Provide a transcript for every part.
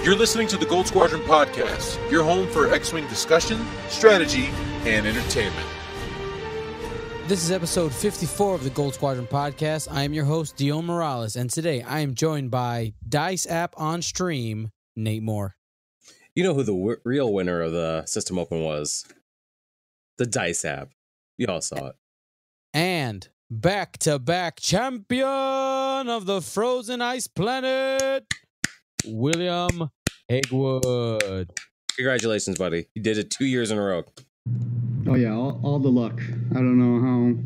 You're listening to the Gold Squadron Podcast, your home for X-Wing discussion, strategy, and entertainment. This is episode 54 of the Gold Squadron Podcast. I am your host, Dion Morales, and today I am joined by Dice App on Stream, Nate Moore. You know who the real winner of the System Open was? The Dice App. You all saw it. And back-to-back champion of the Frozen Ice Planet, William Hagwood. Congratulations, buddy. You did it 2 years in a row. Oh yeah, all the luck. I don't know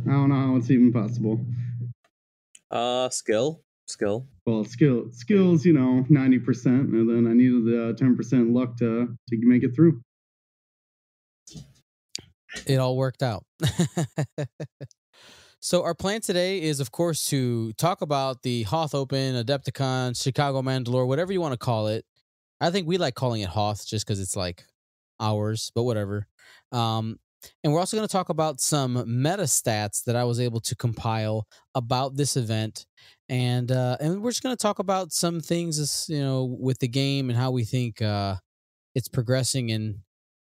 how it's even possible. Skill. Well, skills, 90%, and then I needed the 10% luck to make it through. It all worked out. So our plan today is, of course, to talk about the Hoth Open, Adepticon, Chicago Mandalore, whatever you want to call it. I think we like calling it Hoth just because it's like ours, but whatever. And we're also going to talk about some meta stats that I was able to compile about this event. And we're just going to talk about some things, with the game and how we think it's progressing. And,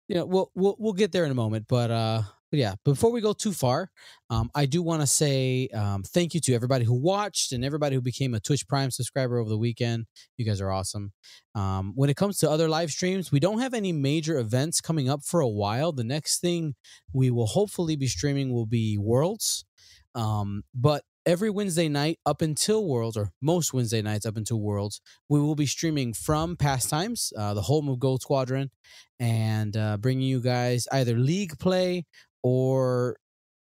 we'll get there in a moment. But yeah, before we go too far, I do want to say thank you to everybody who watched and everybody who became a Twitch Prime subscriber over the weekend. You guys are awesome. When it comes to other live streams, we don't have any major events coming up for a while. The next thing we will hopefully be streaming will be Worlds. But every Wednesday night up until Worlds, or most Wednesday nights up until Worlds, we will be streaming from Pastimes, the home of Gold Squadron, and bringing you guys either League play or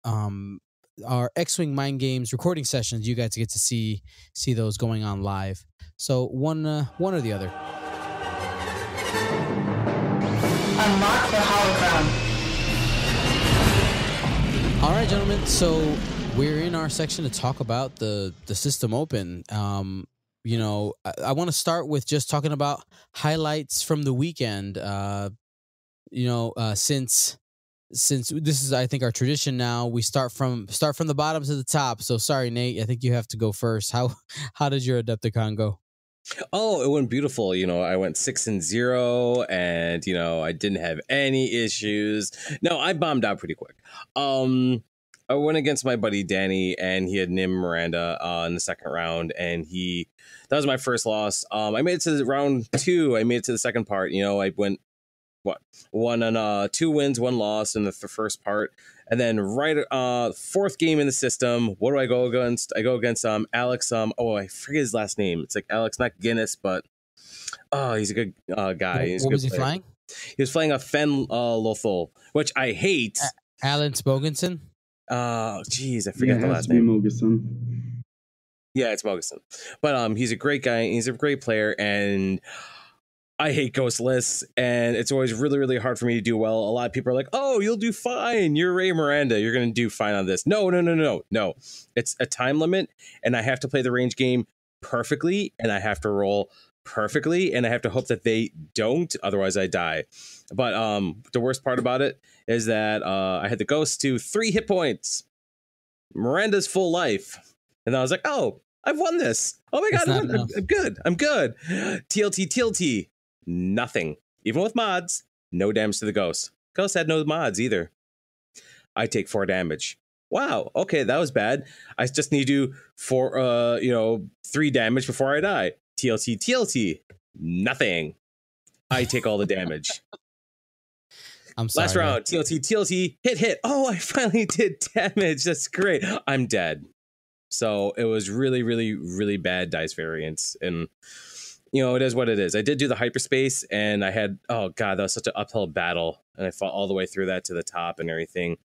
our X-Wing Mind Games recording sessions. You guys get to see those going on live. So one or the other. Unlock the hologram. All right, gentlemen. So we're in our section to talk about the System Open. I want to start with just talking about highlights from the weekend. Since this is, I think, our tradition now, we start from the bottom to the top. So sorry, Nate, I think you have to go first. How did your Adepticon go? Oh, it went beautiful. I went 6-0 and, I didn't have any issues. No, I bombed out pretty quick. I went against my buddy Danny, and he had Nim Miranda in the second round, and that was my first loss. I made it to round 2. I made it to the second part. I went one on 2 wins, 1 loss in the first part, and then fourth game in the system. What do I go against? I go against Alex. I forget his last name. It's like Alex, not Guinness, but he's a good guy. What was he flying? He was flying a Fen Lothal, which I hate. Alan Spogenson. I forget the last name. Moguson. Yeah, it's Moguson. But he's a great guy. He's a great player, and I hate ghost lists, and it's always really, really hard for me to do well. A lot of people are like, "Oh, you'll do fine. You're Ray Miranda. You're going to do fine on this." No. It's a time limit, and I have to play the range game perfectly, and I have to roll perfectly, and I have to hope that they don't. Otherwise, I die. But the worst part about it is that I had the ghost to 3 hit points. Miranda's full life, and I was like, "Oh, I've won this. Oh my God, I'm good. TLT. Nothing. Even with mods, no damage to the ghost. Ghost had no mods either. I take 4 damage. Wow. Okay, that was bad. I just need to do 3 damage before I die. TLT. Nothing. I take all the damage. I'm sorry. Last round. TLT. Hit. Oh, I finally did damage. That's great. I'm dead. So it was really, really, really bad dice variance. And it is what it is. I did do the hyperspace, and I had, oh God, that was such an uphill battle. And I fought all the way through that to the top and everything.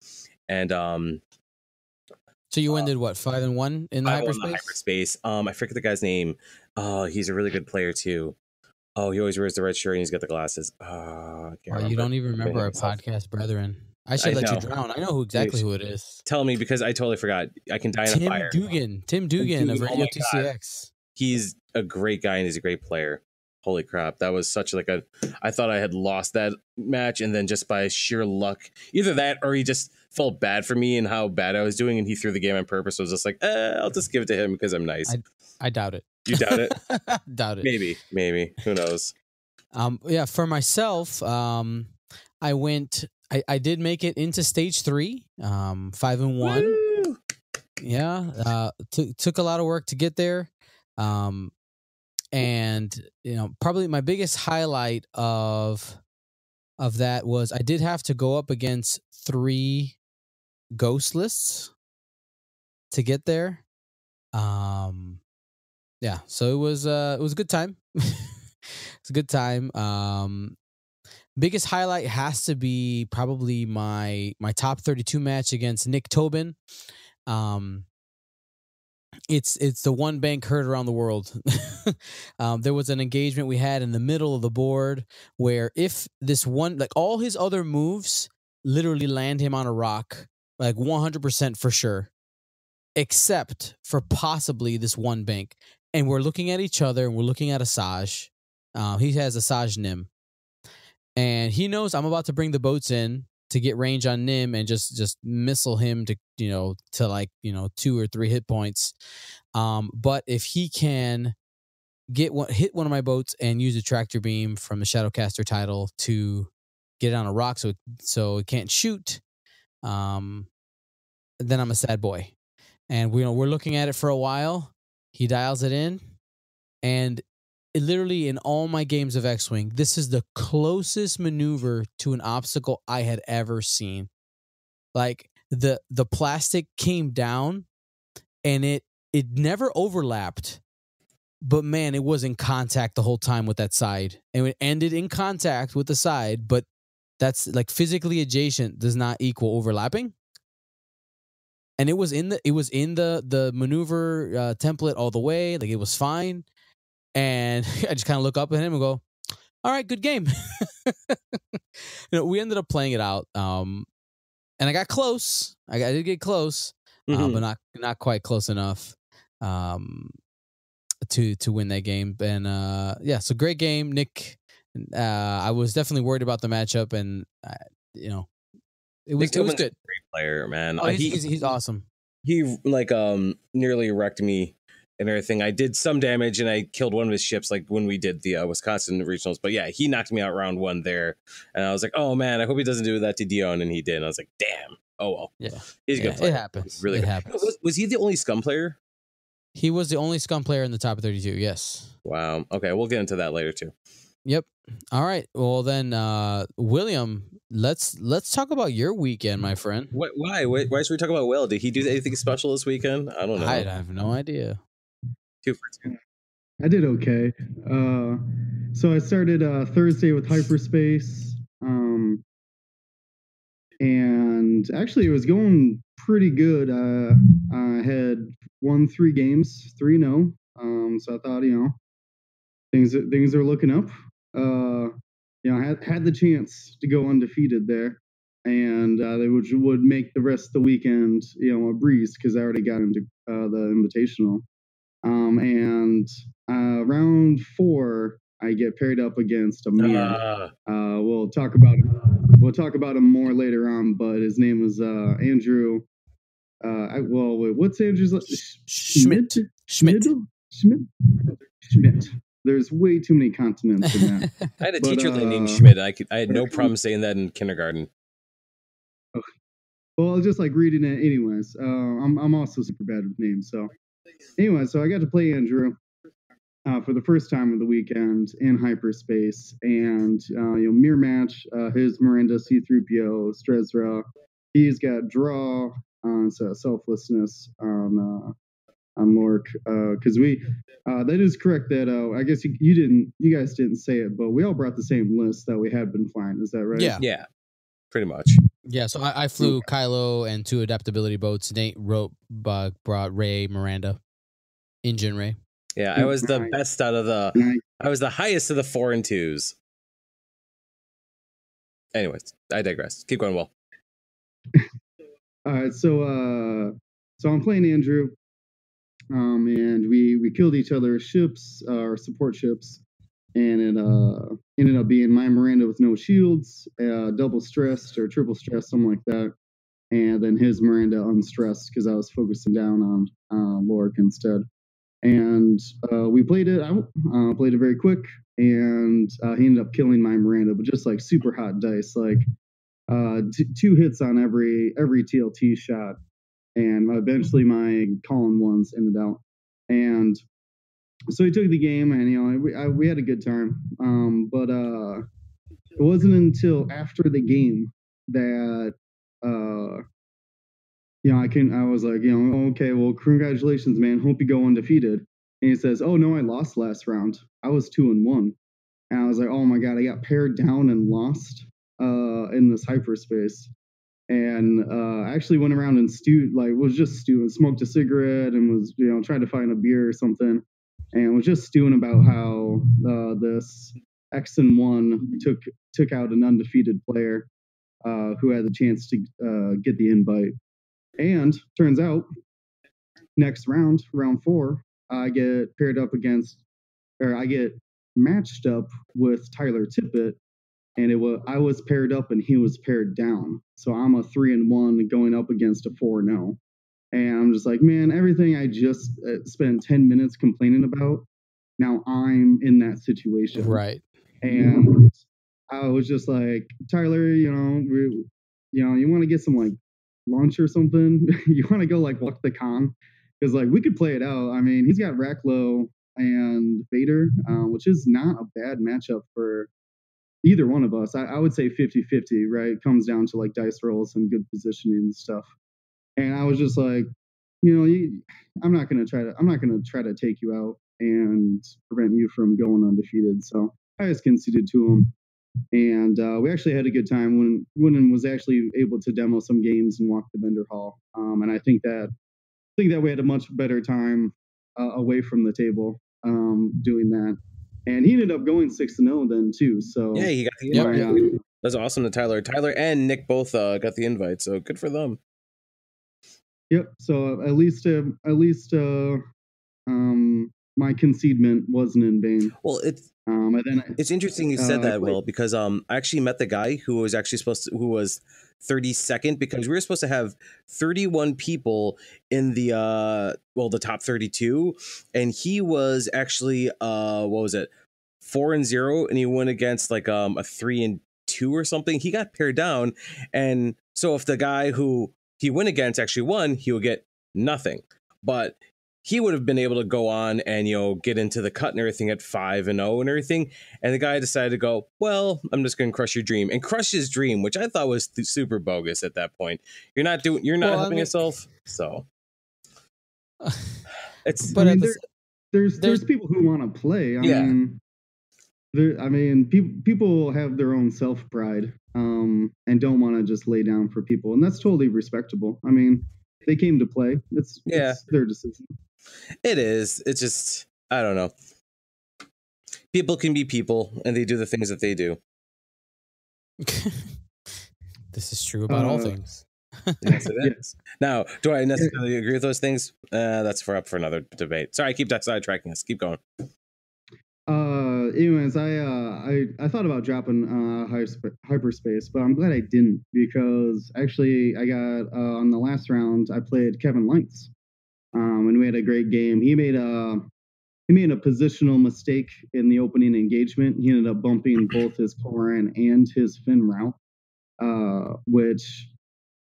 And so you ended what, 5-1 in the hyperspace? I forget the guy's name. Oh, he's a really good player too. Oh, he always wears the red shirt and he's got the glasses. You don't even remember our podcast brethren. I should let you drown. I know exactly who it is. Tell me, because I totally forgot. I can die in a fire. Tim Dugan of Radio TCX. He's a great guy and he's a great player. Holy crap. That was such I thought I had lost that match, and then just by sheer luck, either that or he just felt bad for me and how bad I was doing, and he threw the game on purpose. I was just like, I'll just give it to him because I'm nice. I doubt it. You doubt it? Doubt it. Maybe. Who knows? Yeah, for myself, I went. I did make it into stage 3, 5-1. Woo! Yeah, took a lot of work to get there, and probably my biggest highlight of that was I did have to go up against 3 ghost lists to get there. Yeah, so it was a good time. It's a good time. Biggest highlight has to be probably my top 32 match against Nick Tobin. It's the one bank heard around the world. There was an engagement we had in the middle of the board where if this one, like all his other moves literally land him on a rock, like 100% for sure, except for possibly this one bank. And we're looking at each other and we're looking at Asajj. He has Asajj Nim. And he knows I'm about to bring the boats in to get range on Nim and just missile him to like 2 or 3 hit points. But if he can hit one of my boats and use a tractor beam from the Shadowcaster title to get it on a rock so it can't shoot, then I'm a sad boy. And we're looking at it for a while. He dials it in, and literally in all my games of X-Wing, this is the closest maneuver to an obstacle I had ever seen. Like the plastic came down and it never overlapped, but man, it was in contact the whole time with that side. And it ended in contact with the side, but that's like physically adjacent does not equal overlapping. And it was in the maneuver template all the way. Like it was fine. And I just kind of look up at him and go, all right, good game. We ended up playing it out. And I got close. I did get close, but not quite close enough to win that game. And yeah, so great game, Nick. I was definitely worried about the matchup, and it was good. Great player, man. Oh, he's awesome. He nearly wrecked me and everything. I did some damage and I killed one of his ships, like when we did the Wisconsin regionals. But yeah, he knocked me out round 1 there, and I was like, oh man, I hope he doesn't do that to Dion, and he did. And I was like, damn. Oh well. Yeah, he's a good player. It happens. Really, it happens. Was he the only scum player? He was the only scum player in the top 32. Yes. Wow. Okay, we'll get into that later too. Yep. All right. Well then, William, let's talk about your weekend, my friend. Why should we talk about Will? Did he do anything special this weekend? I don't know. I have no idea. 2 for 2. I did okay. So I started Thursday with Hyperspace, and actually it was going pretty good. I had won 3 games, 3-0. So I thought, things are looking up. I had the chance to go undefeated there, and they would make the rest of the weekend, a breeze because I already got into the Invitational. And round 4, I get paired up against Amir. We'll talk about him more later on, but his name was Andrew. What's Andrew's? Schmidt. There's way too many consonants in that. I had a teacher named Schmidt. I had no problem saying that in kindergarten. Well, just like reading it anyways. I'm also super bad with names. So anyway, so I got to play Andrew for the first time of the weekend in Hyperspace, and mirror match. His Miranda C-3PO Strezra. He's got draw on selflessness on Lork, because that is correct that I guess you guys didn't say it, but we all brought the same list that we had been flying. Is that right? Yeah, pretty much. Yeah, so I flew Kylo and 2 adaptability boats. Nate brought Ray Miranda, Engine Ray. Yeah, I was the best out of I was the highest of the 4 and 2s. Anyways, I digress. Keep going, Will. All right, so I'm playing Andrew. And we killed each other's ships, our support ships, and it ended up being my Miranda with no shields, double stressed or triple stressed, something like that, and then his Miranda unstressed because I was focusing down on Lork instead. And we played it out, played it very quick, and he ended up killing my Miranda, but just like super hot dice, like 2 hits on every TLT shot, and eventually my Colin ones ended out. And so he took the game, and we had a good time. But it wasn't until after the game that I was like, okay, well, congratulations, man. Hope you go undefeated. And he says, oh no, I lost last round. I was 2-1. And I was like, oh my god, I got paired down and lost in this hyperspace. And I actually went around and was just stewing, smoked a cigarette, and was trying to find a beer or something, and was just stewing about how this X and 1 took out an undefeated player who had the chance to get the invite. And turns out, next round 4, I get paired up I get matched up with Tyler Tippett, and I was paired up and he was paired down. So I'm a 3-1 going up against a 4-0. And I'm just like, man, everything I just spent 10 minutes complaining about, now I'm in that situation. Right. And I was just like, Tyler, you want to get some like lunch or something? You want to go like walk the con? Because like we could play it out. I mean, he's got Racklow and Vader, which is not a bad matchup for either one of us. I would say 50-50, right? It comes down to like dice rolls and good positioning and stuff. And I was just like, I'm not gonna try to take you out and prevent you from going undefeated. So I just conceded to him. And we actually had a good time when Wooden was actually able to demo some games and walk the vendor hall. And I think that we had a much better time away from the table doing that. And he ended up going 6-0 then too. So yeah, he got the invite. That's awesome to Tyler. Tyler and Nick both got the invite, so good for them. Yep. So at least my concedement wasn't in vain. Well, it's interesting you said that, Will, because I actually met the guy who was actually who was 32nd, because we were supposed to have 31 people in the the top 32, and he was actually 4-0, and he went against like a 3-2 or something. He got paired down, and so if the guy who he went against actually won, he would get nothing, but he would have been able to go on and get into the cut and everything at 5-0 and everything. And the guy decided to go, well, I'm just going to crush your dream, and crush his dream, which I thought was super bogus at that point. You're not helping yourself. So it's, but there's people who want to play. I mean, people have their own self pride, and don't want to just lay down for people, and that's totally respectable. I mean, they came to play. It's their decision. It is. It's just, I don't know. People can be people, and they do the things that they do. This is true about all things. Yes, it is. Now, do I necessarily agree with those things? That's up for another debate. Sorry, I keep sidetracking us. Keep going. Anyways, I thought about dropping hyperspace, but I'm glad I didn't, because actually I got on the last round I played Kevin Lights, and we had a great game. He made a positional mistake in the opening engagement. He ended up bumping both his Koran and his Finn route, which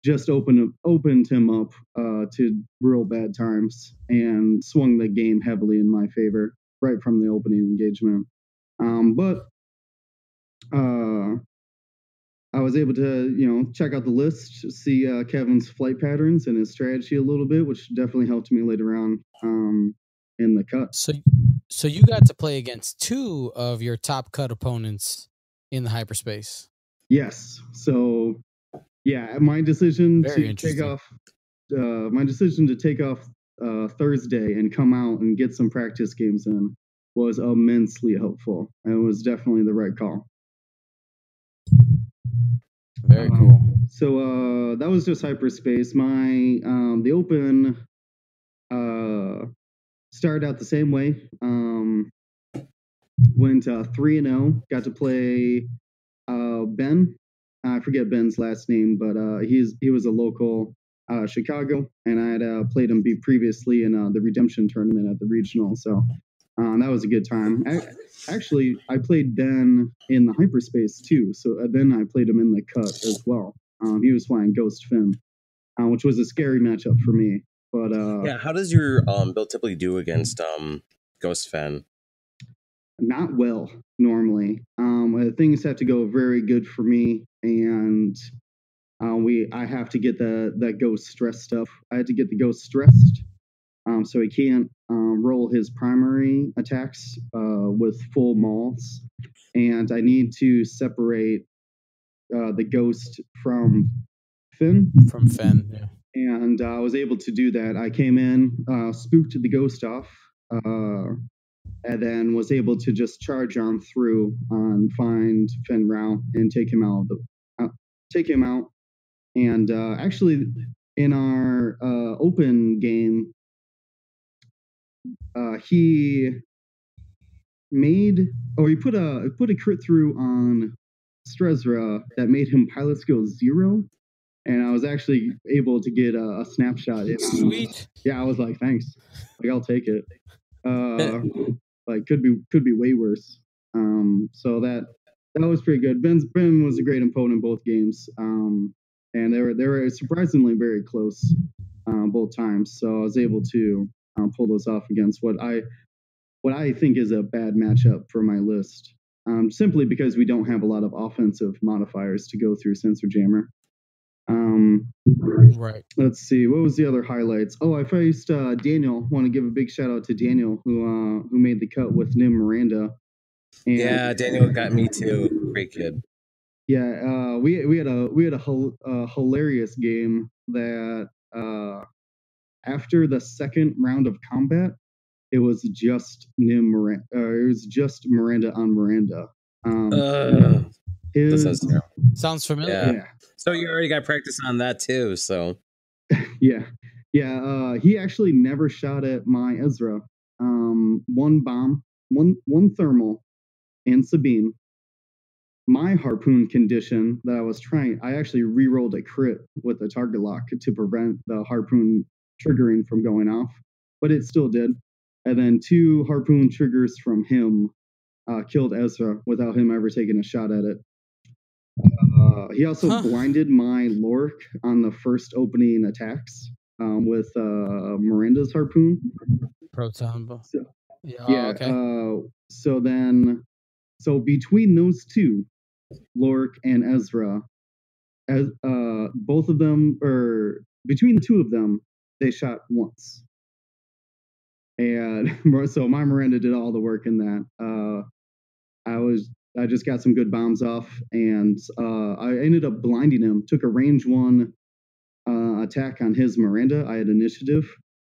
just opened him up to real bad times and swung the game heavily in my favor right from the opening engagement. But I was able to, check out the list, see Kevin's flight patterns and his strategy a little bit, which definitely helped me later on in the cut. So you got to play against 2 of your top cut opponents in the hyperspace. Yes. So yeah, my decision to take off Thursday and come out and get some practice games in was immensely helpful. And it was definitely the right call. Very cool. So that was just hyperspace. My the open started out the same way. Went 3-0. Got to play Ben. I forget Ben's last name, but he was a local Chicago, and I had played him previously in the Redemption tournament at the regional. So that was a good time. Actually, I played Ben in the hyperspace too. So then I played him in the cut as well. He was flying Ghost Finn, which was a scary matchup for me. But yeah, how does your build typically do against Ghost Finn? Not well normally. Things have to go very good for me, and I have to get that ghost stress stuff. I had to get the ghost stressed, so he can't roll his primary attacks with full mauls, and I need to separate the ghost from Finn. From Finn, yeah. And I was able to do that. I came in, spooked the ghost off, and then was able to just charge on through and find Finn Rao and take him out. And actually, in our open game, he put a crit through on Strezra that made him pilot skill 0. And I was actually able to get a snapshot. Sweet. Yeah, I was like, thanks. Like, I'll take it. Like, could be way worse. So that was pretty good. Ben was a great opponent in both games. And they were surprisingly very close both times. So I was able to pull those off against what I think is a bad matchup for my list. Simply because we don't have a lot of offensive modifiers to go through Sensor Jammer. Right. Let's see. What was the other highlights? Oh, I faced Daniel. Want to give a big shout out to Daniel who made the cut with Nim Miranda. And, yeah, Daniel got me too. Great kid. Yeah, we had a hilarious game that after the second round of combat, it was just Nim Miranda. It was just Miranda on Miranda. Sounds familiar. Yeah. So you already got practice on that too. So yeah. He actually never shot at my Ezra. One bomb, one thermal, and Sabine. My harpoon condition that I was trying, I actually re-rolled a crit with a target lock to prevent the harpoon triggering from going off, but it still did. And then 2 harpoon triggers from him killed Ezra without him ever taking a shot at it. He also blinded my Lork on the first opening attacks with Miranda's harpoon. Proton. Okay. So between those two, Lork and Ezra, both of them, or between the 2 of them, they shot once. And so my Miranda did all the work in that. I just got some good bombs off, and I ended up blinding him. Took a range 1 attack on his Miranda. I had initiative,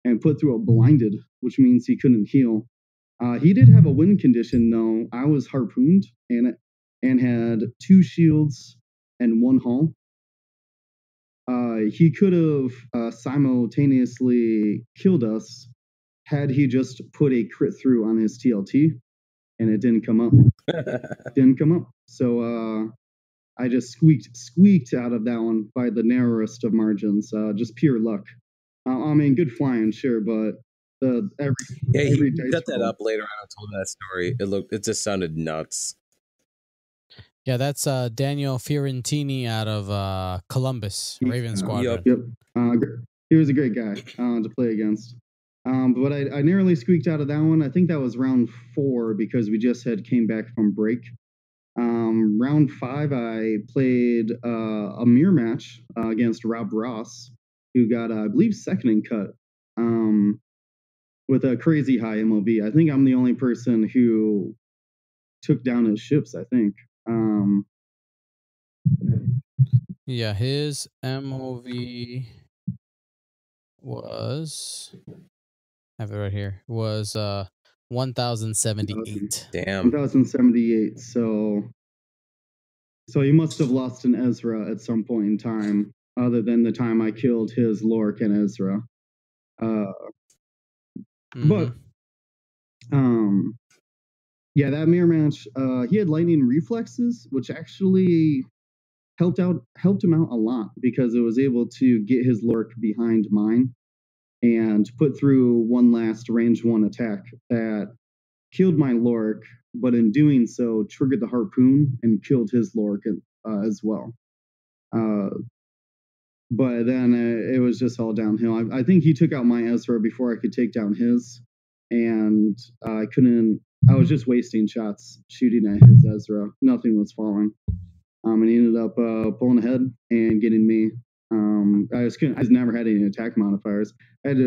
and put through a blinded, which means he couldn't heal. He did have a win condition though. I was harpooned and had 2 shields and 1 hull. He could have simultaneously killed us had he just put a crit through on his TLT, and it didn't come up. So I just squeaked out of that one by the narrowest of margins. Just pure luck. I mean, good flying, sure, but he cut that up later on and told that story. It just sounded nuts. Yeah, that's Daniel Fiorentini out of Columbus, Raven Squadron. Yep. He was a great guy to play against. But I narrowly squeaked out of that one. I think that was round 4 because we just came back from break. Round 5, I played a mirror match against Rob Ross, who got, I believe, second in cut with a crazy high MOV. I think I'm the only person who took down his ships, I think. Yeah, his MOV was, I have it right here, was 1,078. Damn. 1,078. So he must have lost an Ezra at some point in time, other than the time I killed his Lork and Ezra. But yeah, that mirror match, he had lightning reflexes, which actually helped him out a lot because it was able to get his Lork behind mine and put through one last range 1 attack that killed my Lork, but in doing so triggered the harpoon and killed his Lork as well. But then it was just all downhill. I think he took out my Ezra before I could take down his, and I couldn't. I was just wasting shots shooting at his Ezra. Nothing was falling. And he ended up pulling ahead and getting me. I just never had any attack modifiers. I had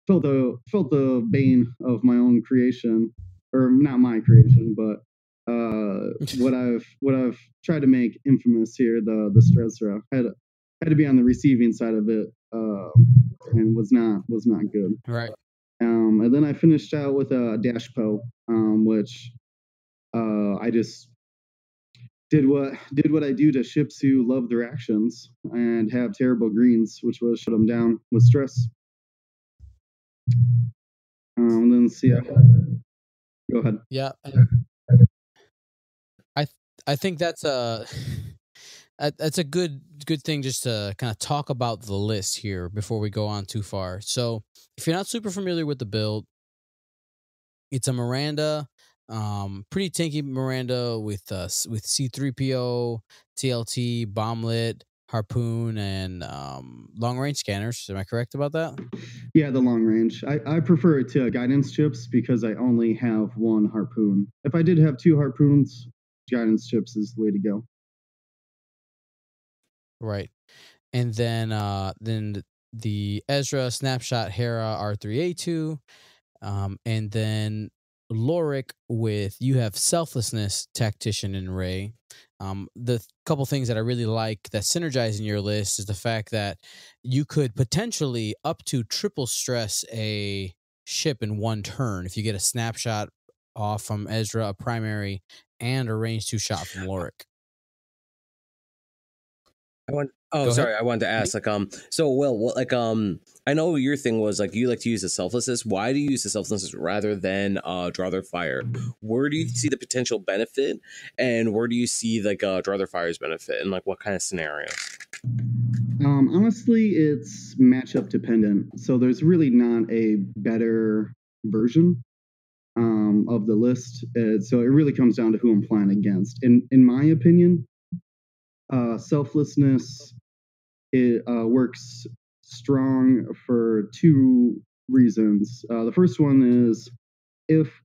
felt the bane of my own creation, or not my creation, but what I've tried to make infamous here. The Strezra had to be on the receiving side of it, and was not good. Right. And then I finished out with a Dashpo, which I just did what I do to ships who love their actions and have terrible greens, which was shut them down with stress. And then see, go ahead. Yeah, I think that's a good thing just to kind of talk about the list here before we go on too far. So if you're not super familiar with the build, it's a Miranda. Pretty tanky Miranda with C3PO, TLT, bomblet, harpoon, and long range scanners. Am I correct about that? Yeah, the long range. I prefer it to guidance chips because I only have one harpoon. If I did have 2 harpoons, guidance chips is the way to go. Right, and then the Ezra, Snapshot, Hera, R3A2, and then Lorik with you have Selflessness, Tactician, and Rey. The couple things that I really like that synergize in your list is the fact that you could potentially up to triple stress a ship in one turn if you get a snapshot off from Ezra, a primary, and a range 2 shot from Lorik. I wanted to ask, so Will, what, I know your thing was you like to use the selflessness. Why do you use the selflessness rather than draw their fire? Where do you see the potential benefit, and where do you see draw their fire's benefit, and what kind of scenarios? Honestly, it's matchup dependent. So there's really not a better version of the list. So it really comes down to who I'm playing against. In my opinion, selflessness works strong for 2 reasons. The first one is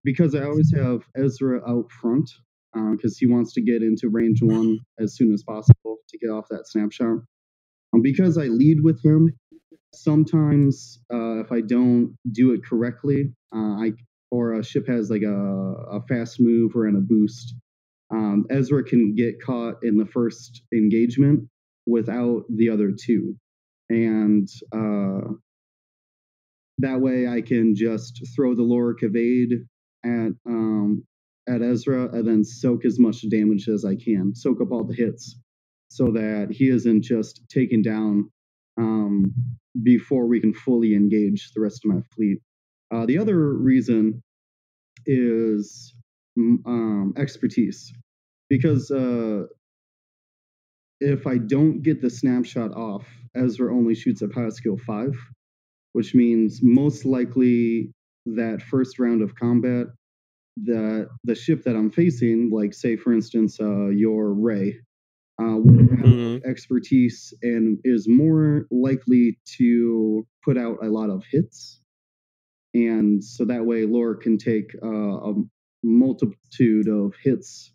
because I always have Ezra out front because he wants to get into range 1 as soon as possible to get off that snapshot. Because I lead with him, sometimes if I don't do it correctly, or a ship has a fast move or in a boost, Ezra can get caught in the first engagement without the other 2. And that way I can just throw the Lorik evade at Ezra and then soak as much damage as I can, soak up all the hits so that he isn't just taken down before we can fully engage the rest of my fleet. The other reason is expertise, because if I don't get the snapshot off, Ezra only shoots at power skill 5, which means most likely that first round of combat, the ship that I'm facing, say for instance your Rey, would have expertise and is more likely to put out a lot of hits, and so that way Lorik can take a multitude of hits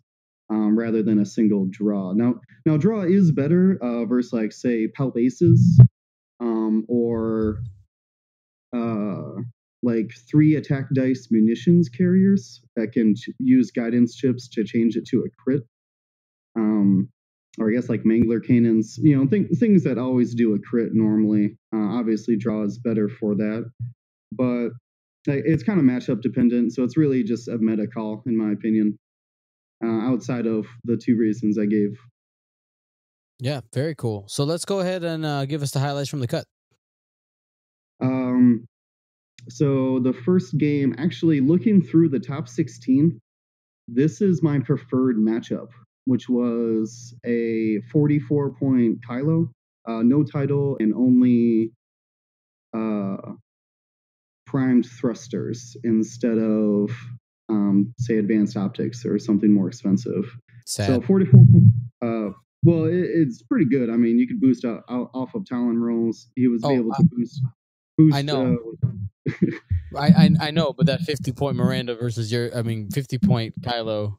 rather than a single draw. Now draw is better versus say Palp Aces or 3 attack dice munitions carriers that can use guidance chips to change it to a crit. Or I guess Mangler cannons, things that always do a crit normally. Obviously draw is better for that, but it's kind of matchup dependent, so it's really just a meta call in my opinion, outside of the 2 reasons I gave. Yeah, very cool. So let's go ahead and give us the highlights from the cut. So the first game, actually looking through the top 16, this is my preferred matchup which was a 44-point Kylo, no title, and only primed thrusters instead of, say, advanced optics or something more expensive. Sad. So 44. Well, it's pretty good. I mean, you could boost off of Talon rolls. He was able to boost. I know. I know, but that 50-point Miranda versus 50-point Kylo.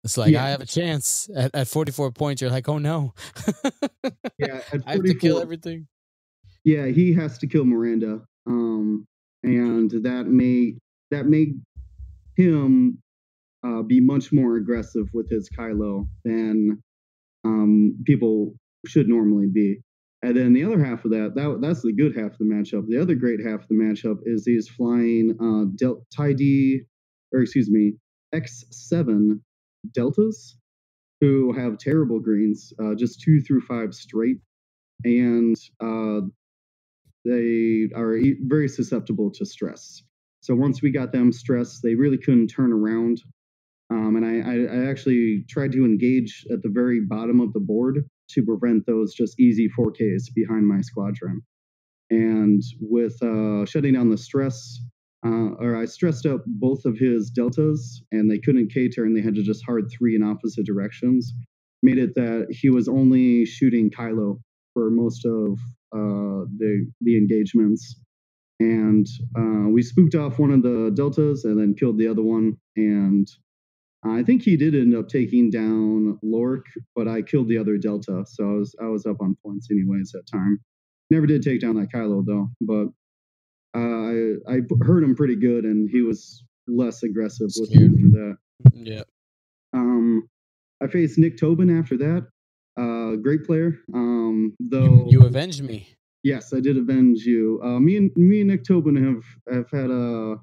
It's like, I have a chance at 44 points. You're like, oh no. Yeah, at 44, I have to kill everything. Yeah, he has to kill Miranda. And that made him be much more aggressive with his Kylo than people should normally be. And then the other half of that's the good half of the matchup. The other great half of the matchup is these flying X7 Deltas who have terrible greens, just 2 through 5 straight, and they are very susceptible to stress. So once we got them stressed, they really couldn't turn around. And I actually tried to engage at the very bottom of the board to prevent those just easy 4Ks behind my squadron. And with shutting down the stress, I stressed up both of his deltas, and they couldn't K-turn. They had to just hard 3 in opposite directions. Made it that he was only shooting Kylo for most of the engagements. And we spooked off one of the deltas and then killed the other one. And I think he did end up taking down Lork, but I killed the other delta, so I was up on points anyways that time. Never did take down that Kylo though, but I hurt him pretty good, and he was less aggressive with me after that. Yeah. I faced Nick Tobin after that. Great player. Though you avenged me. Yes, I did avenge you. Me and Nick Tobin have had a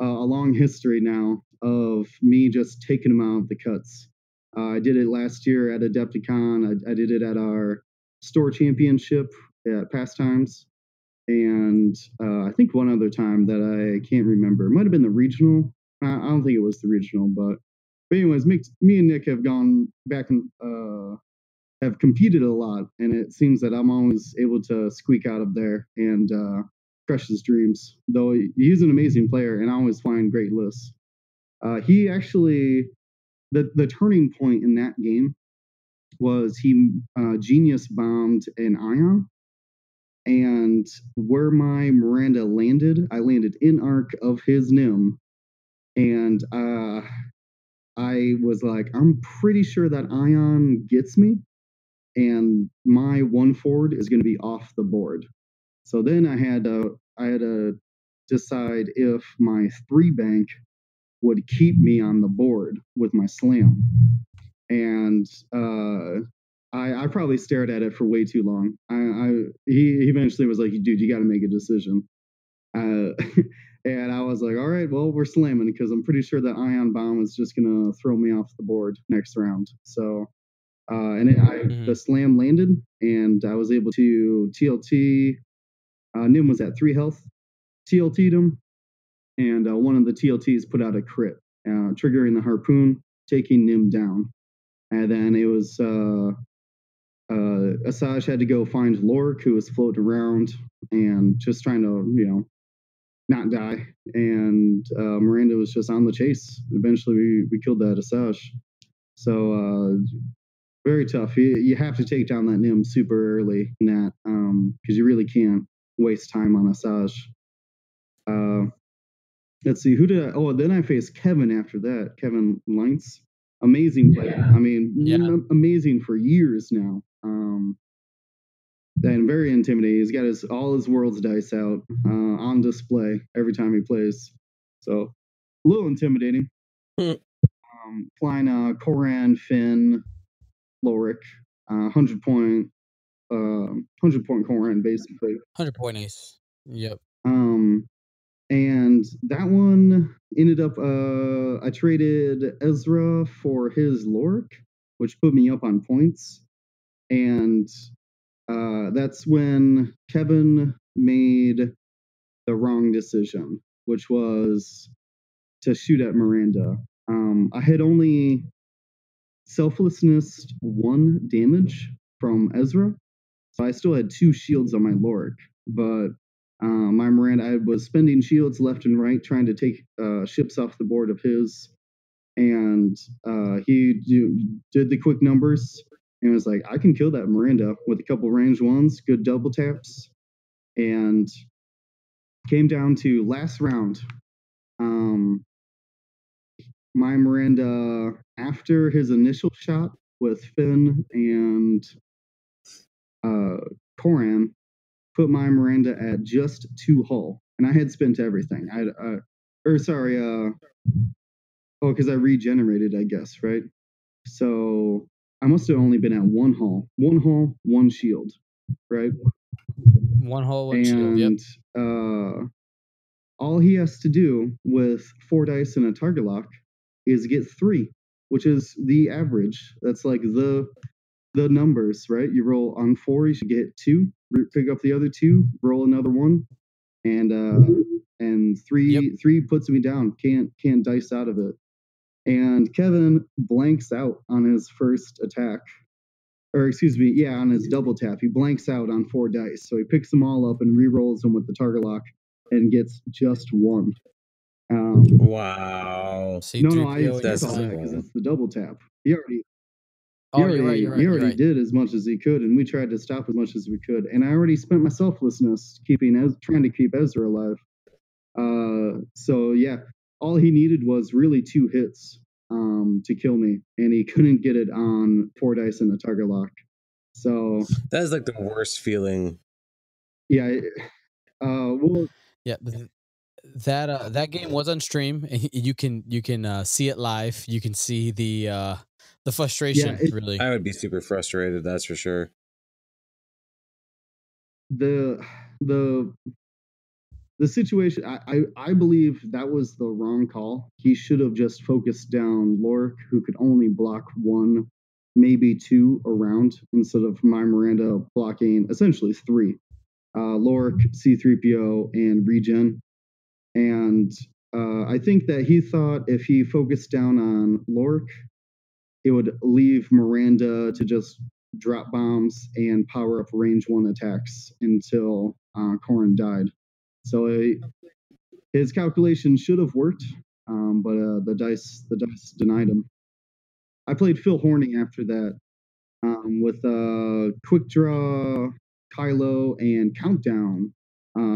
long history now of me just taking him out of the cuts. I did it last year at Adepticon. I did it at our store championship at Pastimes. And I think one other time that I can't remember. It might have been the regional. I don't think it was the regional. But anyways, me and Nick have gone back and have competed a lot. And it seems that I'm always able to squeak out of there and crush his dreams. Though he's an amazing player, and I always find great lists. He actually, the turning point in that game was he genius bombed an ion, and where my Miranda landed, I landed in arc of his Nim, and I was like, I'm pretty sure that ion gets me, and my 1 forward is going to be off the board. So then I had to decide if my 3 bank would keep me on the board with my slam. And I probably stared at it for way too long. He eventually was like, dude, you got to make a decision. And I was like, all right, well, we're slamming, because I'm pretty sure that ion bomb is just going to throw me off the board next round. So, the slam landed, and I was able to TLT. Nim was at 3 health, TLT'd him, and one of the TLTs put out a crit, triggering the harpoon, taking Nim down. And then it was Asajj had to go find Lork, who was floating around and just trying to, not die. And Miranda was just on the chase. Eventually, we killed that Asajj. So very tough. You have to take down that Nim super early in that, because you really can't waste time on Asajj. Let's see, who did I? Oh, then I faced Kevin after that. Kevin Lentz, amazing player. I mean, amazing for years now. And very intimidating. He's got all his world's dice out on display every time he plays. So a little intimidating. Flying Koran, Finn, Lorik, 100-point Koran, basically. 100-point ace. Yep. And that one ended up, I traded Ezra for his Lorik, which put me up on points. And that's when Kevin made the wrong decision, which was to shoot at Miranda. I had only selflessness 1 damage from Ezra. So I still had 2 shields on my Lorik, but my Miranda, I was spending shields left and right trying to take ships off the board of his, and he did the quick numbers and was like, I can kill that Miranda with a couple range ones, good double taps, and came down to last round. My Miranda, after his initial shot with Finn and Koran, put my Miranda at just 2 hull, and I had spent everything. Because I regenerated, I guess, right? So I must have only been at 1 hull, 1 shield, right? 1 hull, 1 shield. Yep. All he has to do with 4 dice and a target lock is get 3, which is the average. That's like the numbers, right? You roll on 4, you should get 2. Pick up the other 2, roll another 1, and 3 puts me down. Can't dice out of it. And Kevin blanks out on his first attack, or excuse me, on his double tap. He blanks out on 4 dice, so he picks them all up and re-rolls them with the target lock and gets just 1. Wow. No, I saw that because it's the double tap. He already did as much as he could, and we tried to stop as much as we could. And I already spent my selflessness trying to keep Ezra alive. So yeah, all he needed was really 2 hits to kill me, and he couldn't get it on 4 dice and a target lock. So that is like the worst feeling. Yeah. Yeah. That game was on stream. You can see it live. You can see the frustration. Really, I would be super frustrated. That's for sure. The situation, I believe that was the wrong call. He should have just focused down Lorik, who could only block 1, maybe 2 around, instead of my Miranda blocking essentially 3. Lorik, C-3PO, and Regen. And I think that he thought if he focused down on Lorik, it would leave Miranda to just drop bombs and power up range 1 attacks until Koran died. So his calculation should have worked, but the dice denied him. I played Phil Horning after that with Quick Draw, Kylo, and Countdown.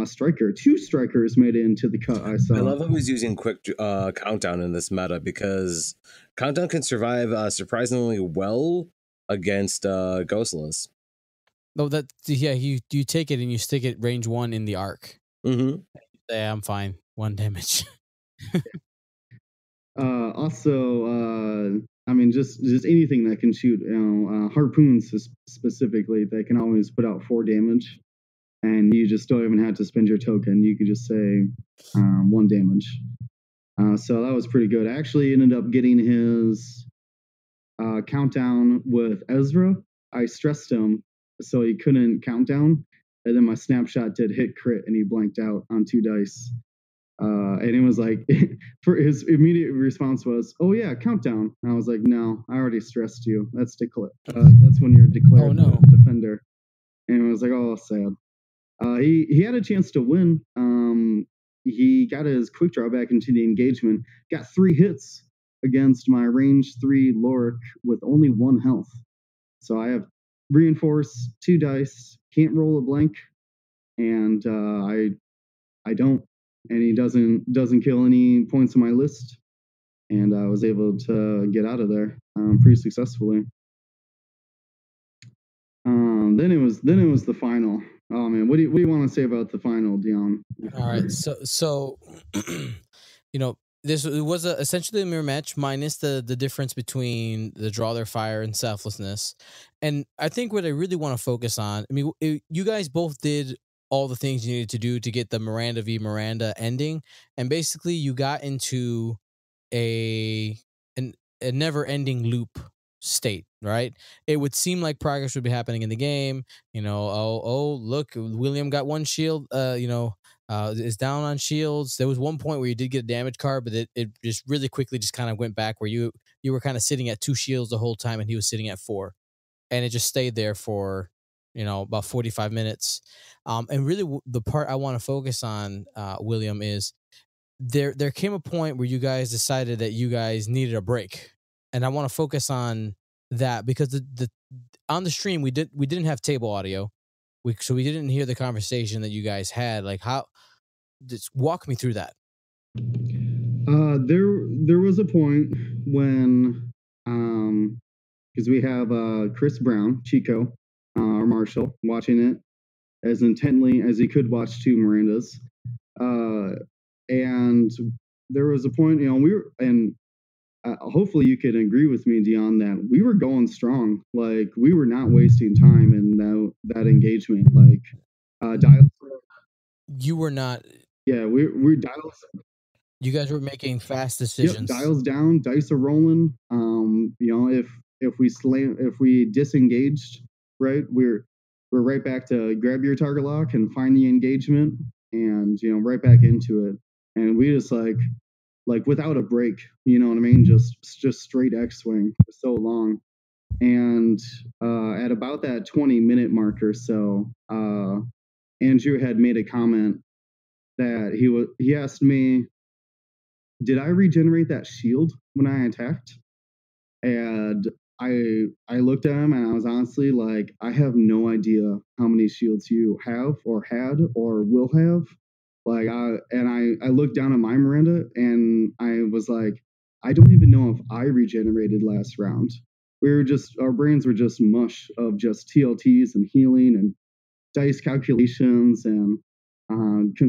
Striker. 2 strikers made it into the cut. I saw. I love how he's using quick countdown in this meta, because countdown can survive surprisingly well against Ghostless. No, you take it and you stick it range 1 in the arc. Mm-hmm. Yeah, I'm fine. 1 damage. Also, I mean, just anything that can shoot. Harpoons specifically, they can always put out 4 damage. And you just don't even have to spend your token. You could just say 1 damage. So that was pretty good. I actually ended up getting his countdown with Ezra. I stressed him so he couldn't count down. And then my snapshot did hit crit, and he blanked out on 2 dice. And it was like, for his immediate response was, "Oh yeah, countdown." And I was like, "No, I already stressed you. That's that's when you're declared defender." And I was like, "Oh, sad." He had a chance to win. He got his quick draw back into the engagement, got 3 hits against my range 3 Lorik with only 1 health. So I have reinforce 2 dice, can't roll a blank, and I don't. And he doesn't kill any points on my list, and I was able to get out of there pretty successfully. Then it was the final. Oh man, what do you want to say about the final, Dion? All right, so this was essentially a mirror match minus the difference between the draw their fire and selflessness. And I think what I really want to focus on, I mean, you guys both did all the things you needed to do to get the Miranda v Miranda ending, and basically you got into a never-ending loop state, right? It would seem like progress would be happening in the game. Oh, look, William got 1 shield. is down on shields. There was one point where you did get a damage card, but it just really quickly just kind of went back where you were kind of sitting at 2 shields the whole time, and he was sitting at 4, and it just stayed there for about 45 minutes. And really, the part I want to focus on, William, is there came a point where you guys decided that you guys needed a break, and I want to focus on that because the on the stream we didn't have table audio, so we didn't hear the conversation that you guys had. Like, how? Just walk me through that. There was a point when because we have Chris Brown, Chico, or Marshall, watching it as intently as he could watch 2 Mirandas. And there was a point, we were, and hopefully you could agree with me, Dion, that we were going strong. Like, we were not wasting time in that engagement. Like, dials. You were not. Yeah, we're dials. You guys were making fast decisions. Yep, dials down, dice are rolling. If we disengaged, right, we're right back to grab your target lock and find the engagement, and right back into it. And we just like without a break, you know what I mean? Just straight X-swing for so long. And at about that 20-minute mark or so, Andrew had made a comment that he asked me, did I regenerate that shield when I attacked? And I looked at him and I was honestly like, I have no idea how many shields you have or had or will have. Like, I looked down at my Miranda and I was like, I don't even know if I regenerated last round. Our brains were just mush of just TLTs and healing and dice calculations and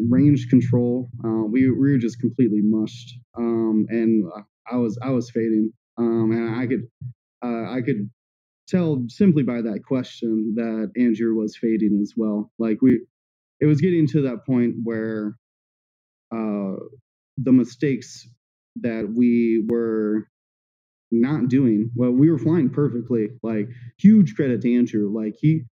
range control. We were just completely mushed. And I was fading. And I could tell simply by that question that Andrew was fading as well. Like, it was getting to that point where the mistakes that we were not doing, well, we were flying perfectly. Like, huge credit to Andrew. Like, he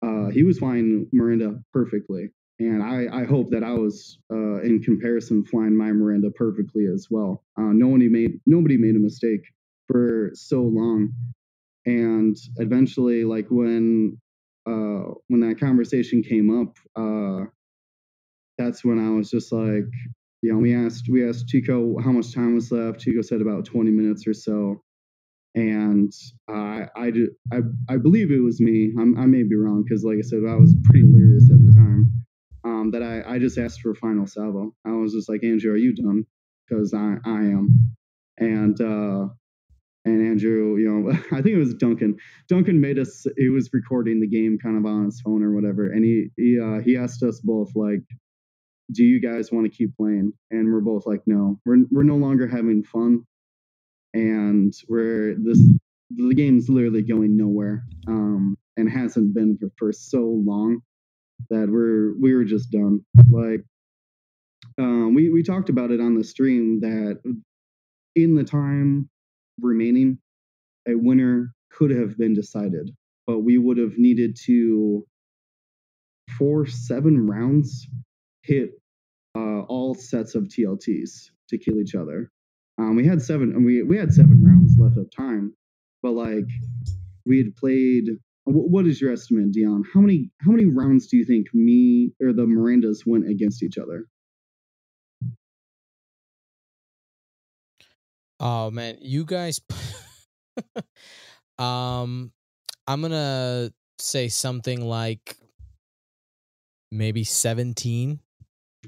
was flying Miranda perfectly. And I hope that I was, in comparison, flying my Miranda perfectly as well. Nobody made a mistake for so long. And eventually, like, when that conversation came up, that's when I was just like, we asked Chico how much time was left. Chico said about 20 minutes or so. And I believe it was me. I may be wrong, because like I said, I was pretty delirious at the time. That I just asked for a final salvo. I was just like, Andrew, are you done? Because I am. And Andrew, I think it was Duncan. Duncan made us. He was recording the game kind of on his phone or whatever, and he asked us both, like, do you guys want to keep playing? And we're both like, no, we're no longer having fun, and the game's literally going nowhere, and hasn't been for so long that we were just done. Like, we talked about it on the stream that in the time remaining, a winner could have been decided, but we would have needed to, for 7 rounds, hit all sets of TLTs to kill each other. We had 7 rounds left of time, but like, we had played. What is your estimate, Dion? How many rounds do you think me or the Mirandas went against each other? Oh man, you guys. I'm gonna say something like maybe 17.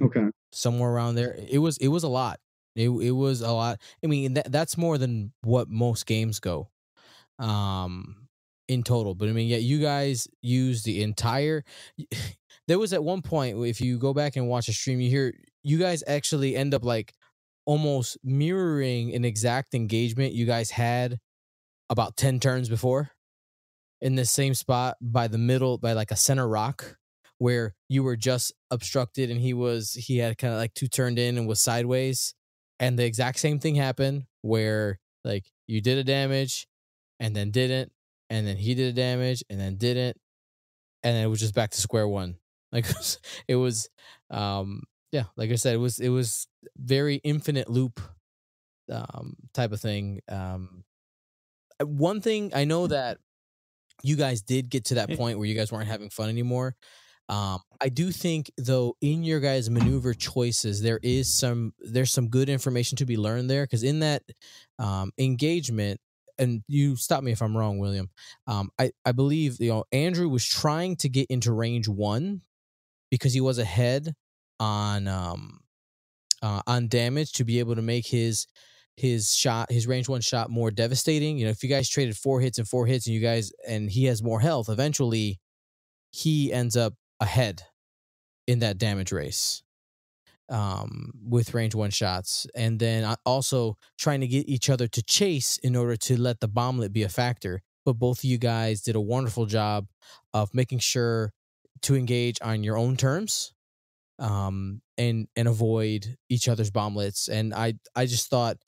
Okay. Somewhere around there. It was a lot. It was a lot. I mean, that's more than what most games go. In total. But I mean, yeah, you guys used the entire. There was at one point, if you go back and watch a stream, you hear you guys actually end up like almost mirroring an exact engagement you guys had about 10 turns before in the same spot by the middle, by like a center rock, where you were just obstructed and he had kind of like 2 turned in and was sideways. And the exact same thing happened where like you did a damage and then didn't. And then he did a damage and then didn't. And then it was just back to square one. Like, it was Yeah, like I said, it was very infinite loop type of thing. One thing I know that you guys did get to that point where you guys weren't having fun anymore. I do think though in your guys' maneuver choices there's some good information to be learned there, because in that engagement, and you stop me if I'm wrong, William. I believe Andrew was trying to get into range 1 because he was ahead on damage to be able to make his range 1 shot more devastating. If you guys traded 4 hits and 4 hits and he has more health, eventually he ends up ahead in that damage race with range 1 shots. And then also trying to get each other to chase in order to let the bomblet be a factor. But both of you guys did a wonderful job of making sure to engage on your own terms and avoid each other's bomblets. And I just thought,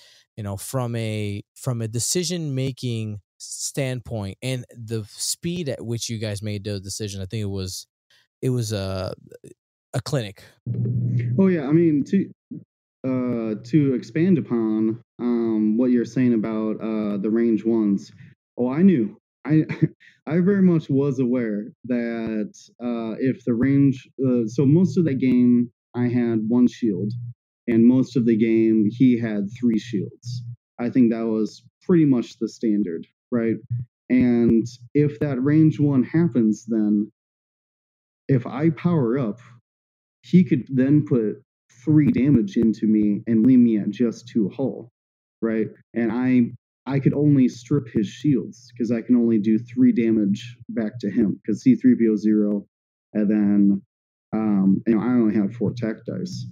from a decision making standpoint and the speed at which you guys made the decision, I think it was a clinic. Oh yeah, I mean to expand upon what you're saying about the range 1s. Oh, I knew. I I very much was aware that if the range, so most of the game I had 1 shield, and most of the game he had 3 shields. I think that was pretty much the standard, right? And if that range 1 happens, then if I power up, he could then put 3 damage into me and leave me at just 2 hull, right? And I could only strip his shields because I can only do 3 damage back to him because C3PO 0, and then I only have 4 tech dice.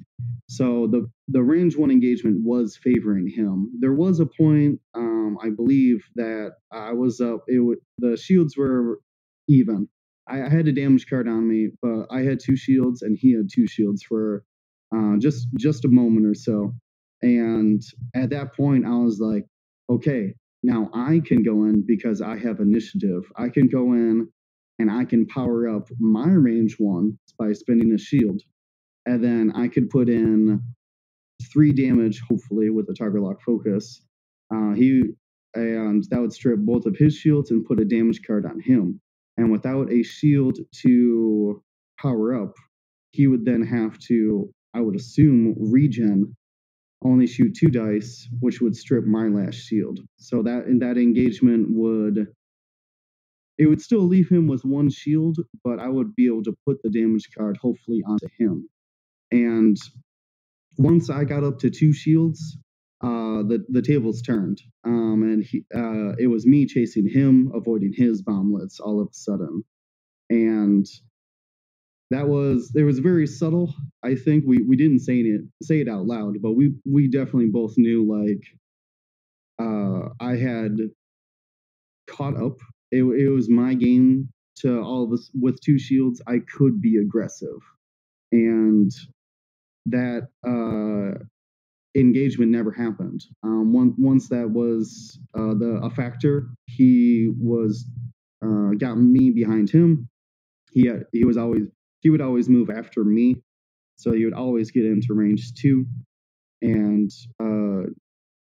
So the range 1 engagement was favoring him. There was a point, I believe, that I was up. The shields were even. I had a damage card on me, but I had 2 shields and he had 2 shields for just a moment or so. And at that point, I was like, okay, now I can go in because I have initiative. I can go in and I can power up my range 1 by spending a shield. And then I could put in 3 damage, hopefully, with a target lock focus. And that would strip both of his shields and put a damage card on him. And without a shield to power up, he would then have to, I would assume, regen, only shoot 2 dice, which would strip my last shield. So that in that engagement would still leave him with 1 shield, but I would be able to put the damage card hopefully onto him. And once I got up to 2 shields, the tables turned, and it was me chasing him, avoiding his bomblets all of a sudden, and it was very subtle. I think we didn't say it out loud, but we definitely both knew, like, I had caught up. It was my game to all of us with 2 shields. I could be aggressive, and that engagement never happened. Once that was a factor, he was got me behind him. He would always move after me, so he would always get into range 2, and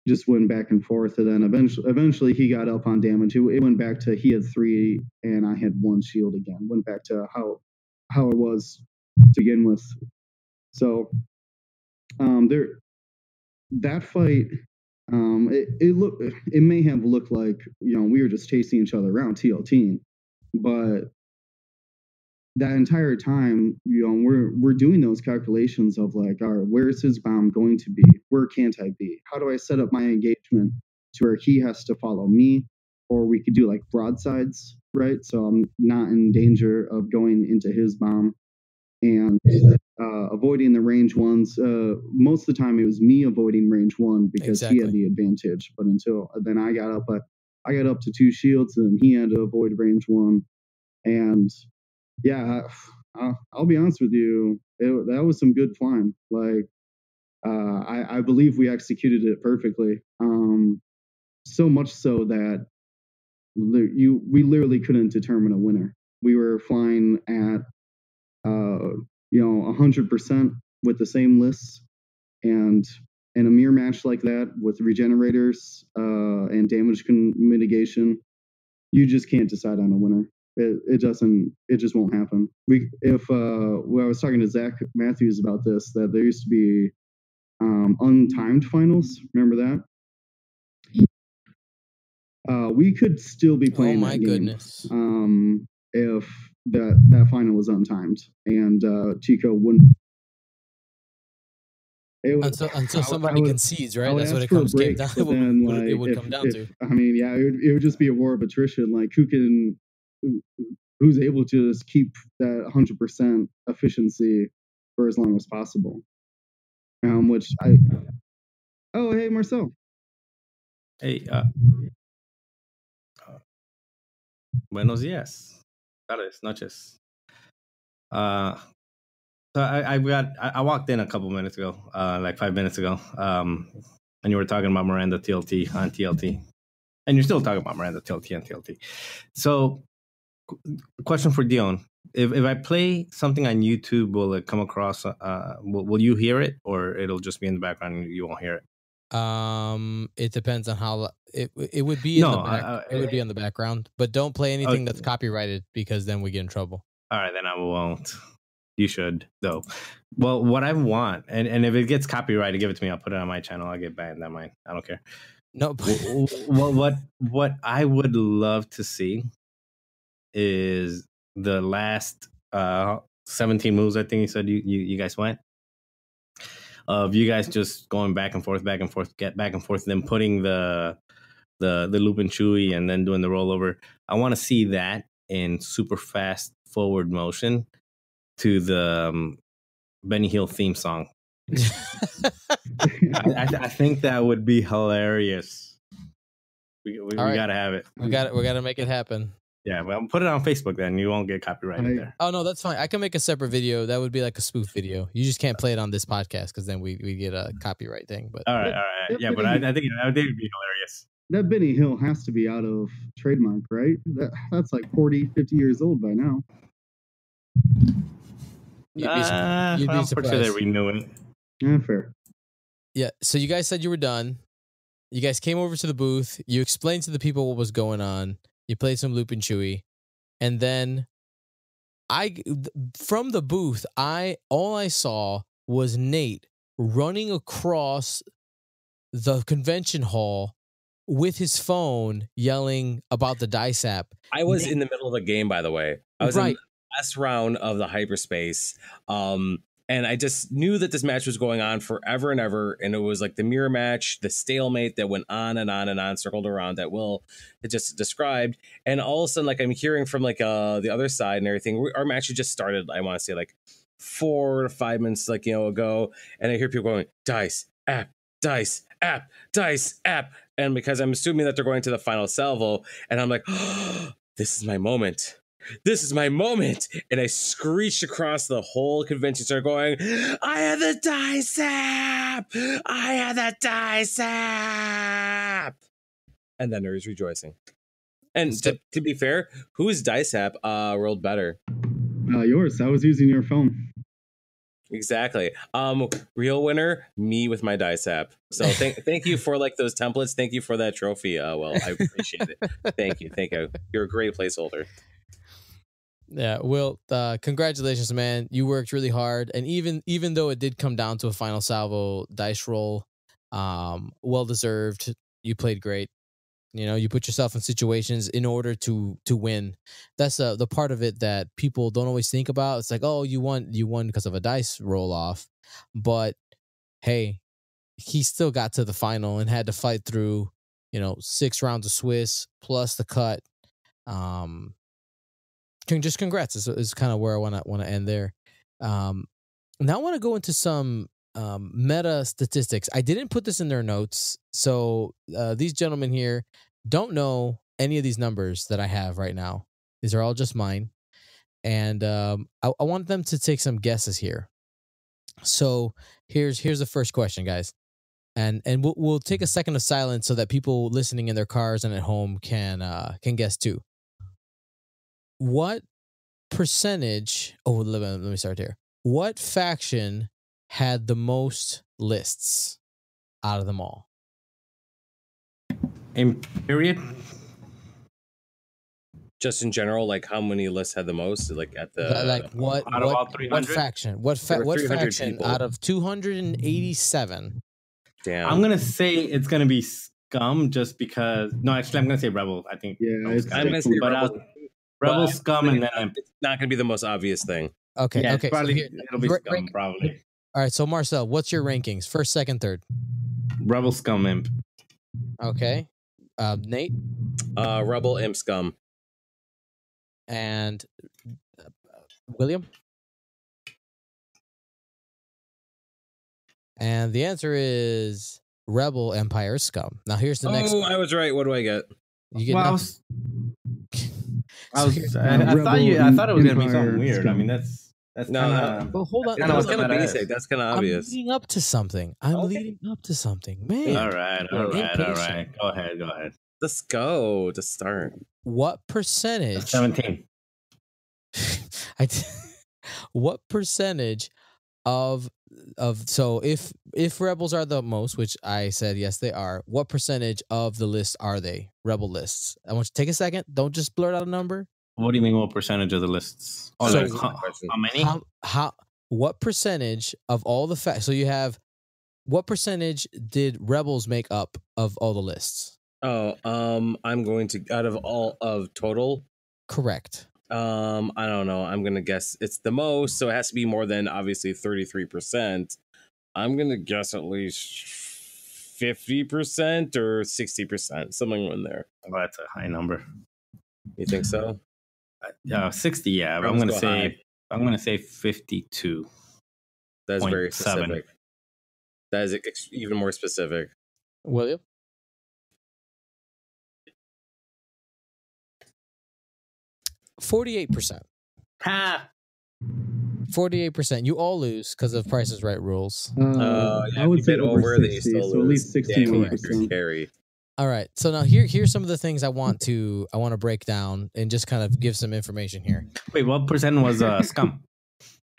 just went back and forth. And then eventually he got up on damage. It went back to he had 3 and I had 1 shield again. Went back to how it was to begin with. So that fight, it may have looked like we were just chasing each other around TLT, but that entire time, we're doing those calculations of like, all right, where is his bomb going to be? Where can't I be? How do I set up my engagement to where he has to follow me? Or we could do like broadsides, right? So I'm not in danger of going into his bomb, and avoiding the range 1s. Most of the time it was me avoiding range 1 because he had the advantage. But until then, I got up to 2 shields, and he had to avoid range 1. And yeah, I'll be honest with you, that was some good flying. Like, I believe we executed it perfectly. So much so that we literally couldn't determine a winner. We were flying at 100% with the same lists, and in a mirror match like that with regenerators and damage mitigation, you just can't decide on a winner. It just won't happen. I was talking to Zach Matthews about this, that there used to be untimed finals. Remember that? We could still be playing. Oh my that game, goodness! If that final was untimed and Chico wouldn't. Until somebody concedes, right? That's what it came down. It would come down to. I mean, yeah, it would just be a war of attrition. Like who's able to just keep that 100% efficiency for as long as possible. Oh, hey, Marcel. Hey, buenos días, tardes, noches. So I walked in a couple minutes ago, like 5 minutes ago, and you were talking about Miranda TLT on TLT, and you're still talking about Miranda TLT on TLT. So, question for Dion: If I play something on YouTube, will it come across? Will you hear it, or it'll just be in the background and you won't hear it? It depends on how it would be. It would be on the background, but don't play anything that's copyrighted, because then we get in trouble. All right, then I won't. You should, though. Well, what I want, and if it gets copyrighted, give it to me. I'll put it on my channel. I'll get banned on mine. I don't care. No. What I would love to see is the last 17 moves. I think you said you guys went. Of you guys just going back and forth, get back and forth, and then putting the Lupin Chewy and then doing the rollover. I want to see that in super fast forward motion to the Benny Hill theme song. I think that would be hilarious. We gotta have it. We gotta make it happen. Yeah, well, put it on Facebook then. You won't get copyrighted there. Oh no, that's fine. I can make a separate video. That would be like a spoof video. You just can't play it on this podcast because then we get a copyright thing. But all right. Yeah, but I think it would be hilarious. That Benny Hill has to be out of trademark, right? That's like 40, 50 years old by now. You'd be surprised. I'm sure they renew it. Yeah, fair. Yeah, so you guys said you were done. You guys came over to the booth. You explained to the people what was going on. You played some Lupin Chewy. And then from the booth, all I saw was Nate running across the convention hall with his phone yelling about the dice app. I was in the middle of a game, by the way. I was in the last round of the hyperspace. And I just knew that this match was going on forever and ever. And it was like the mirror match, the stalemate that went on and on and on, circled around, that Will had just described. And all of a sudden, like, I'm hearing from like the other side and everything. Our match had just started, I want to say, like 4 to 5 minutes, like, ago. And I hear people going, dice, app, dice, app, dice, app. And because I'm assuming that they're going to the final salvo, and I'm like, oh, this is my moment. This is my moment. And I screeched across the whole convention center going, I had the dice app. I had the dice app. And then there was rejoicing. And to be fair, whose dice app rolled better? Yours. I was using your phone. Exactly. Real winner, me with my dice app. So thank you for like those templates. Thank you for that trophy. Well, I appreciate it. Thank you. You're a great placeholder. Yeah, Will, congratulations, man. You worked really hard. And even though it did come down to a final salvo dice roll, well deserved. You played great. You put yourself in situations in order to win. That's the part of it that people don't always think about. It's like, oh, you won because of a dice roll off. But hey, he still got to the final and had to fight through, 6 rounds of Swiss plus the cut. Just congrats is kind of where I want to end there. Now I want to go into some meta statistics. I didn't put this in their notes, so these gentlemen here don't know any of these numbers that I have right now. These are all just mine, and I want them to take some guesses here. So here's the first question, guys, and we'll take a second of silence so that people listening in their cars and at home can guess too. What percentage? Oh, let me start here. What faction had the most lists out of them all? In period. Just in general, like how many lists had the most? Like at the Like what? Out of all What 300? faction? There were What 300 faction people. out of 287? damn. I'm gonna say it's gonna be Scum, just because. No, actually, I'm gonna say Rebel. I think. Yeah, Rebel's it's gonna I'm be gonna cool, say but Rebel, but Scum, and then it's not gonna be the most obvious thing. Okay. yeah, okay. it's probably so it'll be ra- Scum rank- probably. all right. So Marcel, what's your rankings? First, second, third. Rebel, Scum, Imp. Okay. Nate Rebel, Imp, Scum. and William. And the answer is Rebel, Empire, Scum. Now here's the next. Oh, I was right. What do I get? You get Well, I nothing. was, So I, here- I thought you. I thought it was gonna be Empire, something weird. I Scum. mean, that's No, kind of. Well, hold on. I That know was what kind of that is. basic. That's kind of I'm obvious. leading up to something. I'm Okay. leading up to something, man. All right, Yeah, all right, all impatient. right. Go ahead, go ahead. Let's go to start. What percentage? 17. What percentage of so if rebels are the most, which I said yes they are, what percentage of the list are they rebel lists? I want you to take a second. Don't just blurt out a number. What do you mean? What percentage of the lists? Oh, So- like, how many? How what percentage of all the so you have what percentage did rebels make up of all the lists? Oh, I'm going to out of all of total. Correct. I don't know. I'm gonna guess it's the most, so it has to be more than obviously 33%. I'm gonna guess at least 50% or 60%, something in there. Oh, that's a high number. You think so? 60. Yeah, but Rebels go high. I'm gonna say 52. That's very 0.7. specific. That is even more specific. William? %48%. Ha! 48%. You all lose because of Price is Right rules. Yeah, I would if say you bet over then you 60, still so at lose. least Damn, 61%. Carry. All right. So now here's some of the things I want to break down and just kind of give some information here. Wait, what percent was Scum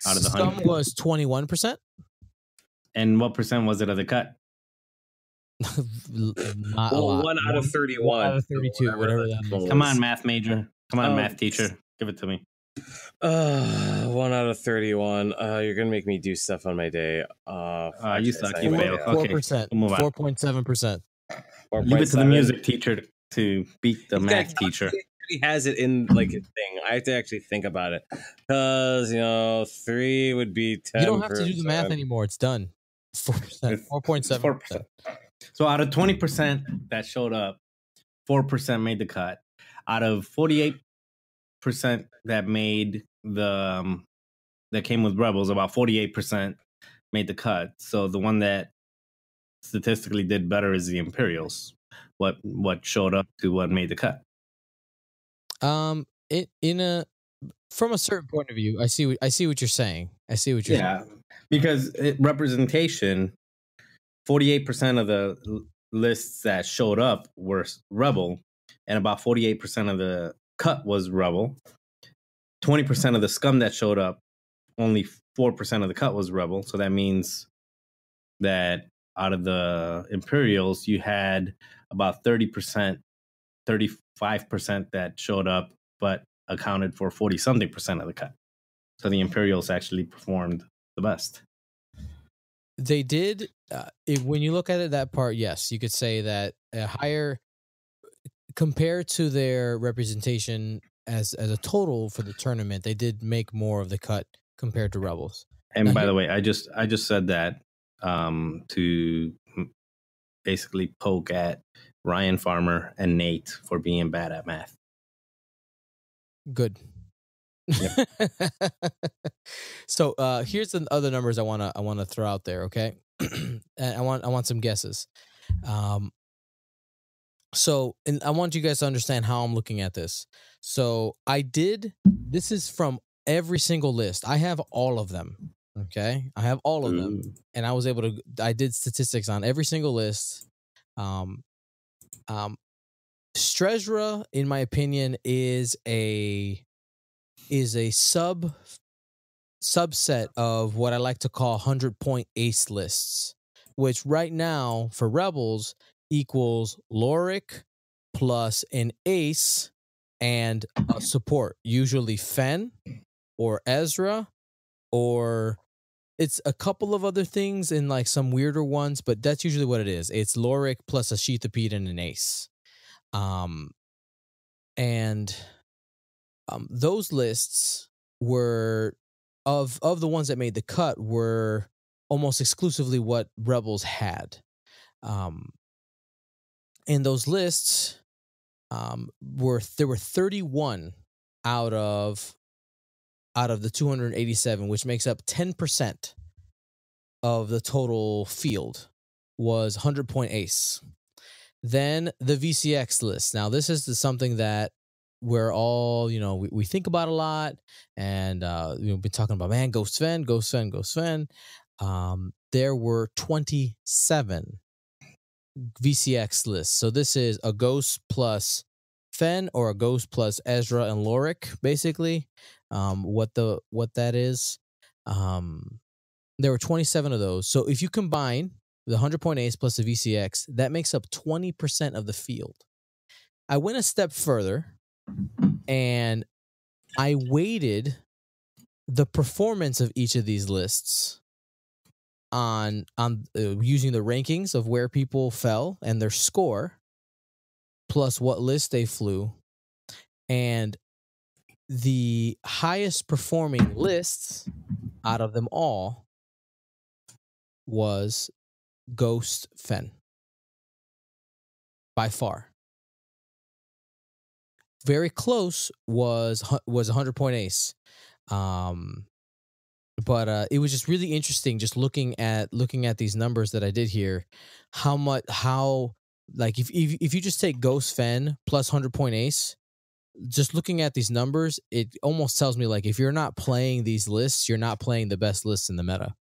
out of the Scum 100? was 21%. And what percent was it of the cut? Not a Well, lot. 1 out of 31. One out of 32, whatever that is. Come on, math major. Come on, Oh. math teacher. Give it to me. 1 out of 31. You're gonna make me do stuff on my day. You suck. You failed. Okay, 4%. we'll move on. 4.7%. Leave it to the music teacher to beat the math teacher. He has it in like a thing. I have to actually think about it because 3 would be 10. You don't have to do the math anymore. It's done. 4%. 4.7%. 4%. So out of 20% that showed up, 4% made the cut. Out of 48% that made the that came with Rebels, about 48% made the cut. So the one that statistically did better is the Imperials. What showed up to what made the cut? From a certain point of view, I see what you're saying. I see what you're saying. Because representation, 48% of the lists that showed up were Rebel, and about 48% of the cut was Rebel. 20% of the Scum that showed up, only 4% of the cut was Rebel. So that means that out of the Imperials, you had about 30%, 35% that showed up, but accounted for 40-something% of the cut. So the Imperials actually performed the best. They did. When you look at it, that part, yes, you could say that a higher compared to their representation as a total for the tournament, they did make more of the cut compared to Rebels. And by the way, I just said that to basically poke at Ryan Farmer and Nate for being bad at math. Good. So here's the other numbers I wanna throw out there. Okay, and I want some guesses. So, and I want you guys to understand how I'm looking at this. So this is from every single list. I have all of them. Okay, I have all of them, and I did statistics on every single list. Strezra, in my opinion, is a sub subset of what I like to call 100-point ace lists, which right now for Rebels equals Lorik plus an ace and a support, usually Fen or Ezra, or it's a couple of other things in like some weirder ones, but that's usually what it is. It's Lorik plus a Sheathipede and an ace. Those lists were of the ones that made the cut were almost exclusively what Rebels had. And those lists were 31 out of the 287, which makes up 10% of the total field was 100-point ace. Then the VCX list. Now, this is something that we're all, we think about a lot, and we've been talking about, man, Ghost Fen. There were 27 VCX lists. So this is a Ghost plus Fen or a Ghost plus Ezra and Lorik, basically. What that is. There were 27 of those. So if you combine the 100-point ace plus the VCX, that makes up 20% of the field. I went a step further and I weighted the performance of each of these lists on using the rankings of where people fell and their score, plus what list they flew. And the highest performing lists out of them all was Ghost Fen. By far. Very close was 100-point ace. But it was just really interesting just looking at these numbers that I did here. How if you just take Ghost Fen plus 100-point ace, just looking at these numbers, it almost tells me like if you're not playing these lists, you're not playing the best lists in the meta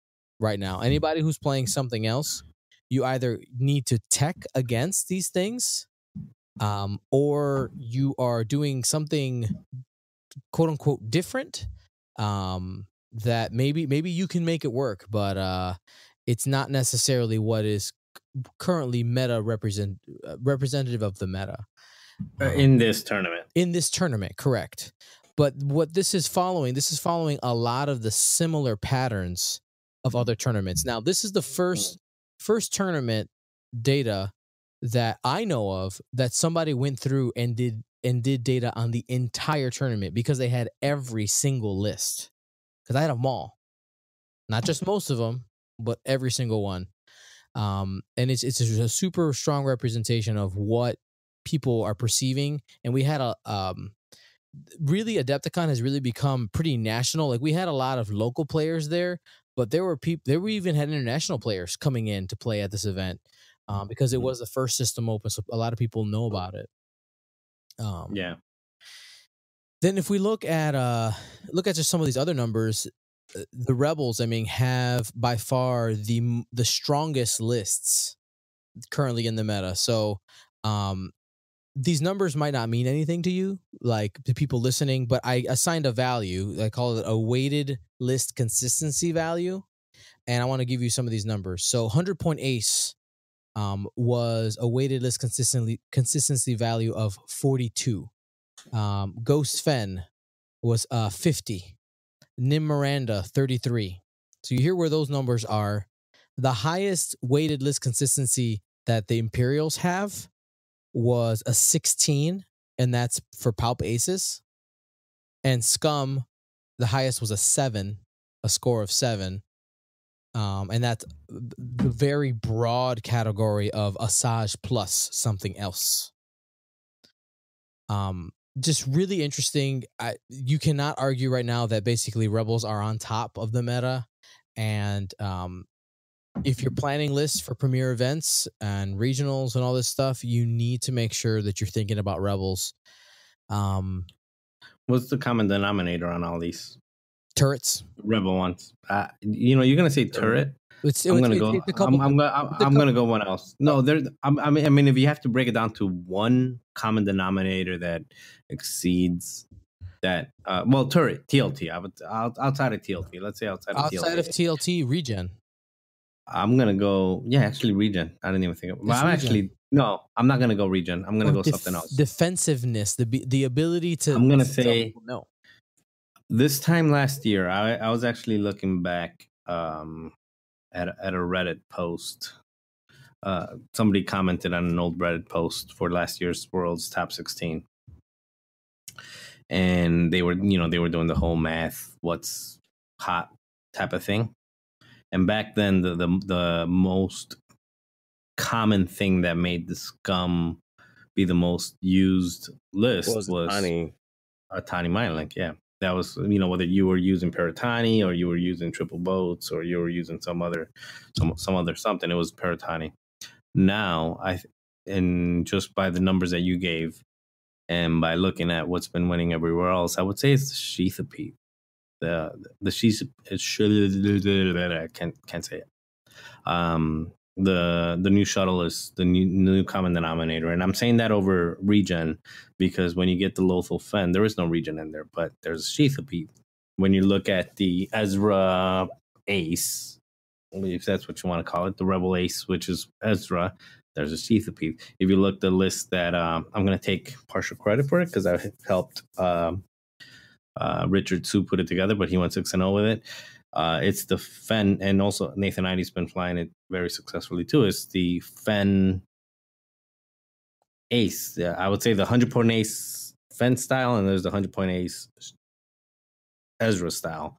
right now. Anybody who's playing something else, you either need to tech against these things, or you are doing something quote unquote different. That maybe you can make it work, but it's not necessarily what is currently meta representative of the meta. In this tournament. In this tournament, correct. But what this is following a lot of the similar patterns of other tournaments. Now, this is the first tournament data that I know of that somebody went through and did data on the entire tournament, because they had every single list. Because I had them all. Not just most of them, but every single one. And it's a super strong representation of what people are perceiving. And we had really Adepticon has really become pretty national. Like we had a lot of local players there, but there were even had international players coming in to play at this event, because it was the first system open, so a lot of people know about it. Yeah. Then if we look at just some of these other numbers, the Rebels, have by far the strongest lists currently in the meta. So these numbers might not mean anything to you, like to people listening, but I assigned a value. I call it a weighted list consistency value, and I want to give you some of these numbers. So 100-point ace was a weighted list consistency value of 42. Ghost Fen was 50. Nim Miranda 33. So you hear where those numbers are. The highest weighted list consistency that the Imperials have was a 16, and that's for Palp Aces. And Scum, the highest was a 7, a score of 7. And that's the very broad category of Asajj plus something else. Just really interesting. You cannot argue right now that basically Rebels are on top of the meta. And if you're planning lists for premier events and regionals and all this stuff, you need to make sure that you're thinking about Rebels. What's the common denominator on all these? Turrets. Rebel ones. You're going to say turret? I'm going to go one else. No, if you have to break it down to one common denominator that exceeds that well, turret TLT. Outside of TLT. Let's say outside of Outside TLT. of TLT, regen. I'm gonna go. Yeah, actually, regen. I didn't even think of. Well, I'm regen. actually no. I'm not gonna go regen. I'm gonna go something else. Defensiveness, the ability to. I'm gonna say no. This time last year, I was actually looking back at a Reddit post. Somebody commented on an old Reddit post for last year's World's Top 16, and they were doing the whole math, what's hot type of thing. And back then, the most common thing that made the Scum be the most used list was Tani Mindlink. Yeah, that was, whether you were using Paratani or you were using triple boats or you were using some other something, it was Paratani. Now, and just by the numbers that you gave, and by looking at what's been winning everywhere else, I would say it's the Sheathipede. The Sheath, I can't say it. The new shuttle is the new common denominator, and I'm saying that over regen because when you get the Lothal Fen, there is no regen in there, but there's a Sheathipede. When you look at the Ezra Ace, if that's what you want to call it, the Rebel Ace, which is Ezra, there's a Sheathipede. If you look the list that I'm going to take partial credit for it because I helped Richard Sue put it together, but he went 6-0 with it. It's the Fen, and also Nathan Ides been flying it very successfully too. It's the Fen Ace. I would say the 100-point Ace Fen style, and there's the 100-point Ace Ezra style.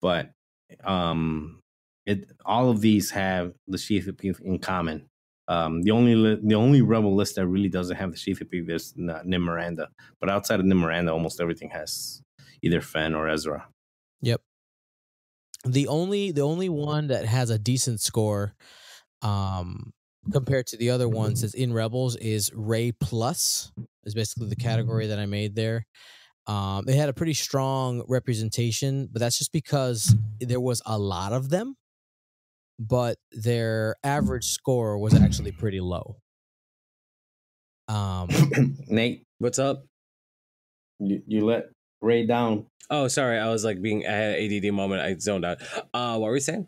But all of these have the Sheathipede in common. The only Rebel list that really doesn't have the Sheathipede is Nim Miranda. But outside of Nim Miranda, almost everything has either Fen or Ezra. Yep. The only one that has a decent score compared to the other ones is in Rebels is Ray Plus, is basically the category that I made there. They had a pretty strong representation, but that's just because there was a lot of them, but their average score was actually pretty low. Nate, what's up? You let Ray down. Oh, sorry. I was like I had an ADD moment. I zoned out. What were we saying?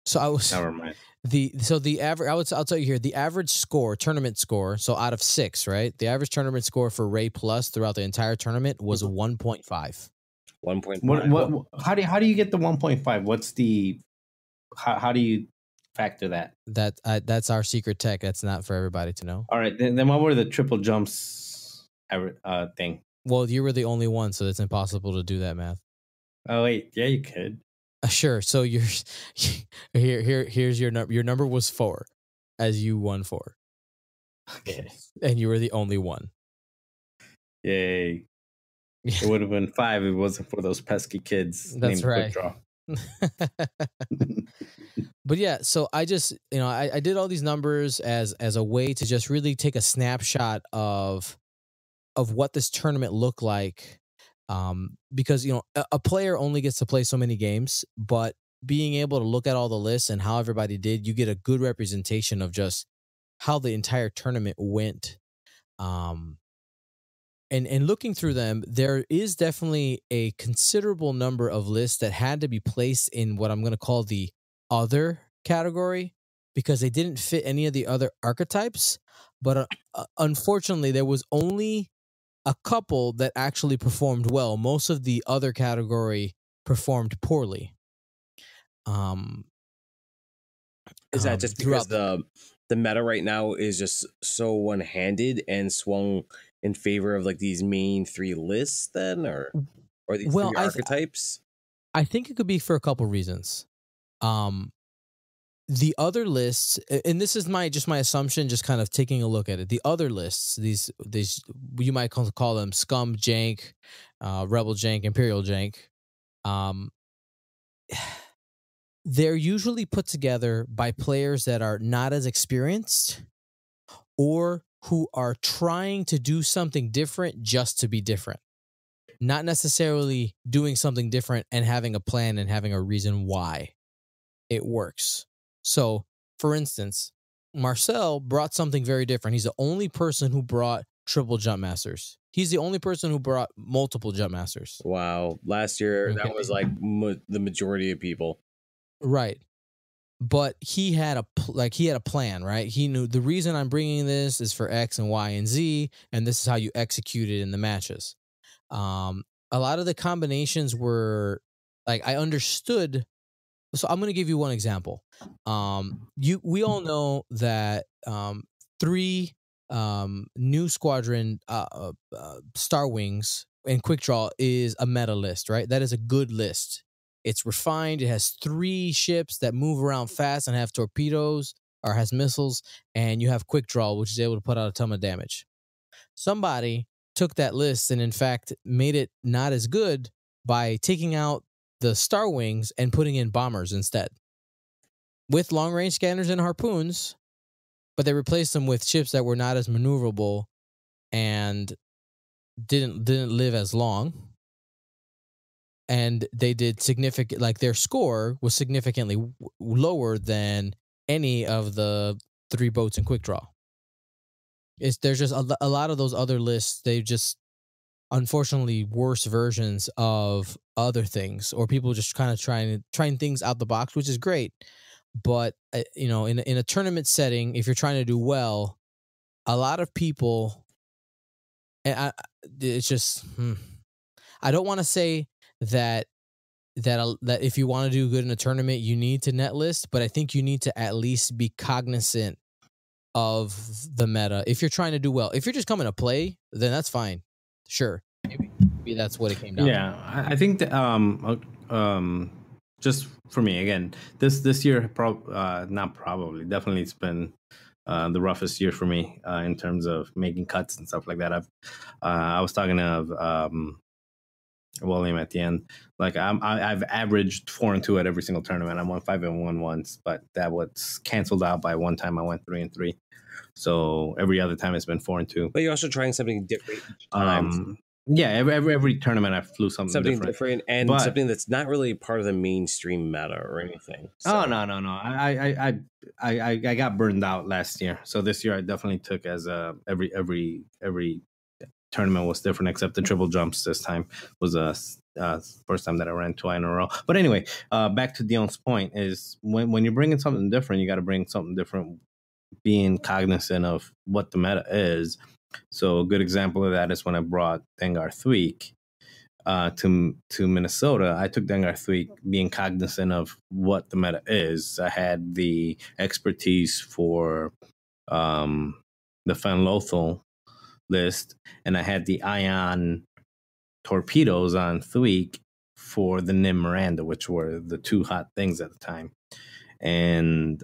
So I was never mind. The average. I'll tell you here. The average score, tournament score. So out of 6, right? The average tournament score for Ray Plus throughout the entire tournament was 1.5. 1.5. What? How do you get the 1.5? What's the? How do you factor that? That's our secret tech. That's not for everybody to know. All right. Then what were the triple jumps? Thing. Well, you were the only one, so it's impossible to do that math. Oh wait, yeah, you could. Sure. So here's your number. Your number was 4, as you won 4. Okay. And you were the only one. Yay! It would have been 5 if it wasn't for those pesky kids. That's named right. Quick Draw. But yeah, so I just I did all these numbers as a way to just really take a snapshot of what this tournament looked like, because a player only gets to play so many games, but being able to look at all the lists and how everybody did, you get a good representation of just how the entire tournament went. And looking through them, there is definitely a considerable number of lists that had to be placed in what I'm going to call the other category because they didn't fit any of the other archetypes. But unfortunately, there was only a couple that actually performed well. Most of the other category performed poorly. Is that just because the meta right now is just so one-handed and swung in favor of like these main 3 lists then, or these 3 archetypes? I think it could be for a couple reasons. The other lists, and this is my assumption, just kind of taking a look at it. The other lists, these you might call them Scum Jank, Rebel Jank, Imperial Jank. They're usually put together by players that are not as experienced or who are trying to do something different just to be different. Not necessarily doing something different and having a plan and having a reason why it works. So, for instance, Marcel brought something very different. He's the only person who brought triple jump masters. He's the only person who brought multiple jump masters. Wow. Last year, that Okay. was like the majority of people. Right. But he had a plan, right? He knew the reason I'm bringing this is for X and Y and Z, and this is how you execute it in the matches. A lot of the combinations were like I understood. So I'm going to give you one example. We all know that 3 new squadron Star Wings and Quick Draw is a meta list, right? That is a good list. It's refined. It has 3 ships that move around fast and have torpedoes or has missiles, and you have Quick Draw, which is able to put out a ton of damage. Somebody took that list and, in fact, made it not as good by taking out the Star Wings and putting in bombers instead with long range scanners and harpoons, but they replaced them with ships that were not as maneuverable and didn't live as long. And they did significant, like their score was significantly lower than any of the 3 boats in Quick Draw. There's just a lot of those other lists. They just, unfortunately, worse versions of other things, or people just kind of trying things out the box, which is great. But in a tournament setting, if you're trying to do well, a lot of people, it's just I don't want to say that if you want to do good in a tournament, you need to net list, but I think you need to at least be cognizant of the meta if you're trying to do well. If you're just coming to play, then that's fine. Sure, maybe that's what it came down to. Yeah, I think that just for me again, this year definitely it's been the roughest year for me in terms of making cuts and stuff like that. I was talking to William at the end. Like I've averaged 4-2 at every single tournament. I won 5-1 once, but that was canceled out by one time I went 3-3. So every other time it's been 4-2. But you're also trying something different each time. Yeah, every tournament I flew something different and something that's not really part of the mainstream meta or anything. So. Oh no! I got burned out last year, so this year I definitely took as every tournament was different except the triple jumps. This time was first time that I ran 2 in a row. But anyway, back to Dion's point is when you're bringing something different, you got to bring something different, being cognizant of what the meta is. So a good example of that is when I brought Dengar Thweek to Minnesota. I took Dengar Thweek being cognizant of what the meta is. I had the expertise for the Fen Lothal list, and I had the ion torpedoes on Thweek for the Nim Miranda, which were the 2 hot things at the time. And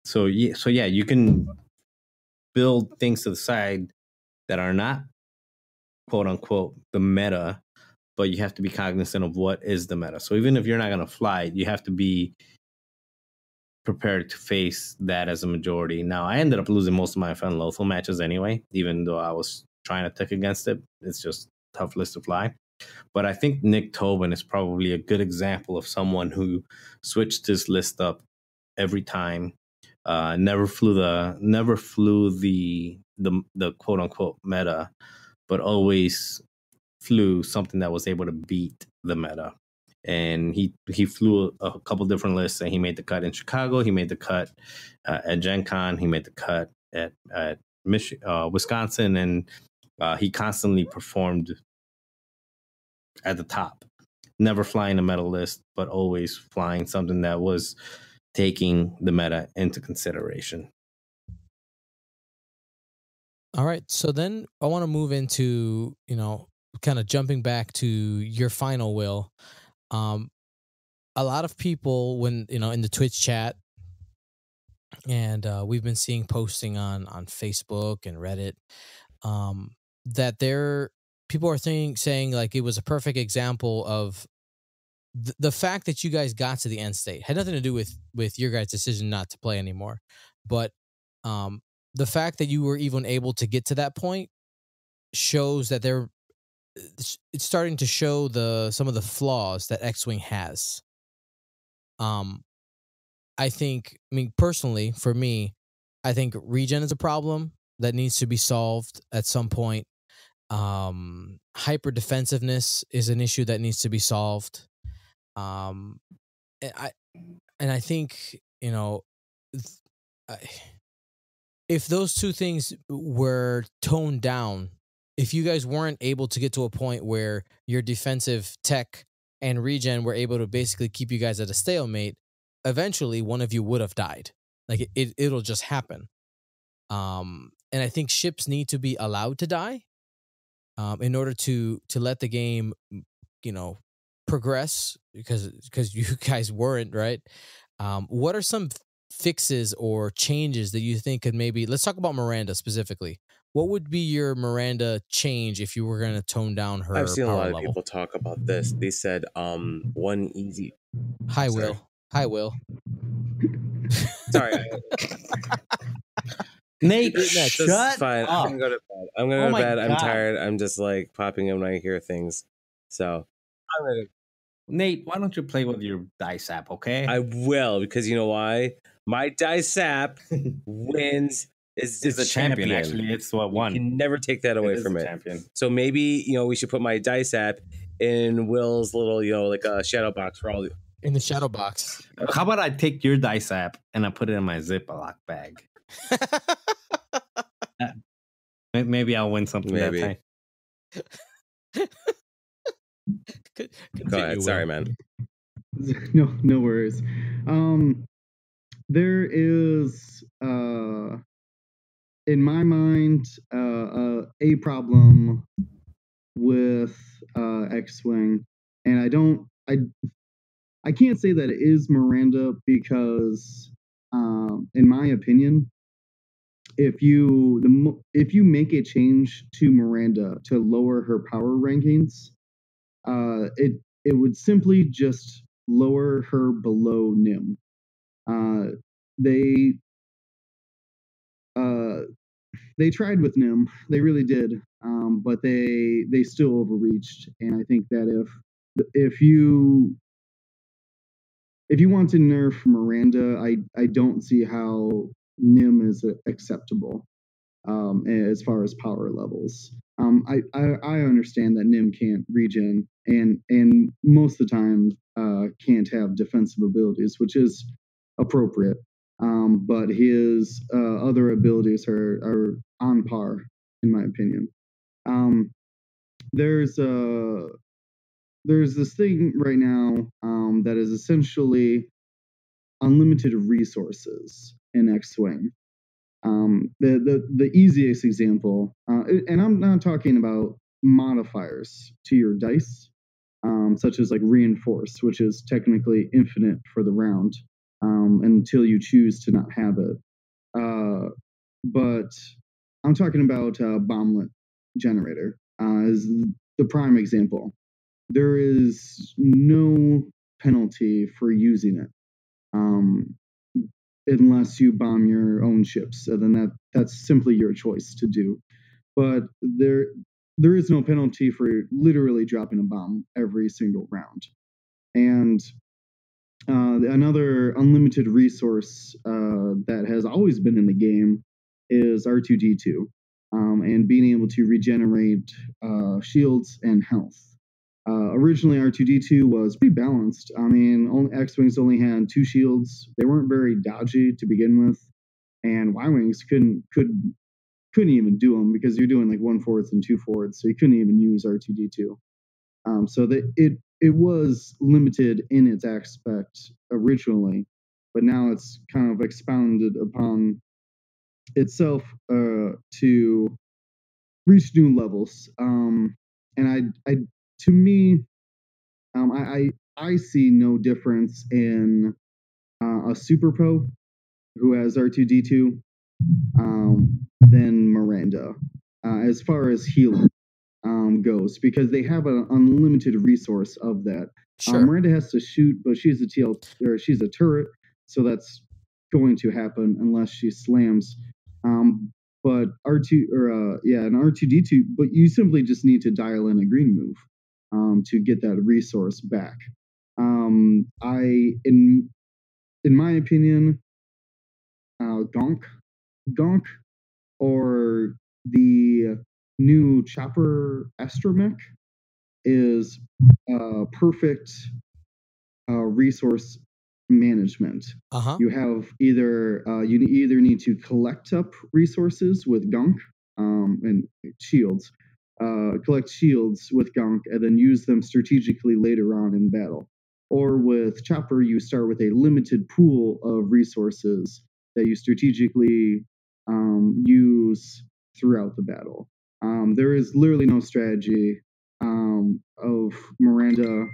so you can build things to the side that are not quote unquote the meta, but you have to be cognizant of what is the meta. So even if you're not going to fly it, you have to be prepared to face that as a majority. Now, I ended up losing most of my Fen Lothal matches anyway, even though I was trying to tick against it. It's just a tough list to fly. But I think Nick Tobin is probably a good example of someone who switched his list up every time. Never flew the quote unquote meta, but always flew something that was able to beat the meta. And he flew a couple different lists, and he made the cut in Chicago. He made the cut at Gen Con. He made the cut at Wisconsin, and he constantly performed at the top. Never flying a meta list, but always flying something that was taking the meta into consideration. All right. So then I want to move into, kind of jumping back to your final, Will. A lot of people in the Twitch chat, and we've been seeing posting on Facebook and Reddit, that people are saying like it was a perfect example of the fact that you guys got to the end state. Had nothing to do with your guys' decision not to play anymore, but the fact that you were even able to get to that point shows that it's starting to show some of the flaws that X-Wing has. Personally, for me, I think regen is a problem. that needs to be solved at some point. Hyper defensiveness is an issue that needs to be solved. And I think, you know, if those two things were toned down, if you guys weren't able to get to a point where your defensive tech and regen were able to basically keep you guys at a stalemate, eventually one of you would have died. Like it'll just happen. And I think ships need to be allowed to die in order to let the game, you know, progress, because you guys weren't, right? What are some fixes or changes that you think could maybe, let's talk about Miranda specifically. What would be your Miranda change if you were going to tone down her I've seen a power lot of level? people talk about this. They said one easy. Hi, Sorry. Will. Hi, Will. Sorry. Nate, That's shut fine. up. I'm gonna go to bed. I'm gonna Oh go to my bed. I'm God. tired. I'm just like popping in when I hear things. So I'm gonna. Nate, why don't you play with your dice app, okay? I will, because you know why? My dice app wins. Is It's a champion, actually. It's what You won. can never take that away is from a it. champion. So maybe, you know, we should put my dice app in Will's little, you know, like a shadow box for all the. In the shadow box. How about I take your dice app and I put it in my Ziploc bag? Maybe I'll win something Maybe. that time. Go ahead. Sorry, man. No worries. There is, in my mind, a problem with X-Wing, and I can't say that it is Miranda because, in my opinion, if you make a change to Miranda to lower her power rankings, it would simply just lower her below Nim. They tried with Nim, they really did, but they still overreached. And I think that if you want to nerf Miranda, I don't see how Nim is acceptable as far as power levels. I understand that Nim can't regen and most of the time can't have defensive abilities, which is appropriate. But his other abilities are on par, in my opinion. There's this thing right now that is essentially unlimited resources in X-Wing. The easiest example, and I'm not talking about modifiers to your dice, such as like reinforce, which is technically infinite for the round until you choose to not have it. But I'm talking about bomblet generator as the prime example. There is no penalty for using it. Unless you bomb your own ships, so then that's simply your choice to do. But there is no penalty for literally dropping a bomb every single round. And another unlimited resource that has always been in the game is R2-D2, and being able to regenerate shields and health. Originally, R2-D2 was pretty balanced. I mean, X-Wings only had 2 shields. They weren't very dodgy to begin with, and Y-Wings couldn't even do them because you're doing like 1 forwards and 2 forwards, so you couldn't even use R2-D2. So that it was limited in its aspect originally, but now it's kind of expounded upon itself to reach new levels. And to me, I see no difference in a Super Pro who has R2-D2 than Miranda as far as healing goes, because they have an unlimited resource of that. Sure. Miranda has to shoot, but she's she's a turret, so that's going to happen unless she slams. But an R2-D2, but you simply just need to dial in a green move to get that resource back. In my opinion, Gonk or the new Chopper Astromech is perfect resource management. You have either you either need to collect up resources with gunk and shields, collect shields with gunk, and then use them strategically later on in battle. Or with Chopper, you start with a limited pool of resources that you strategically use throughout the battle. There is literally no strategy of Miranda,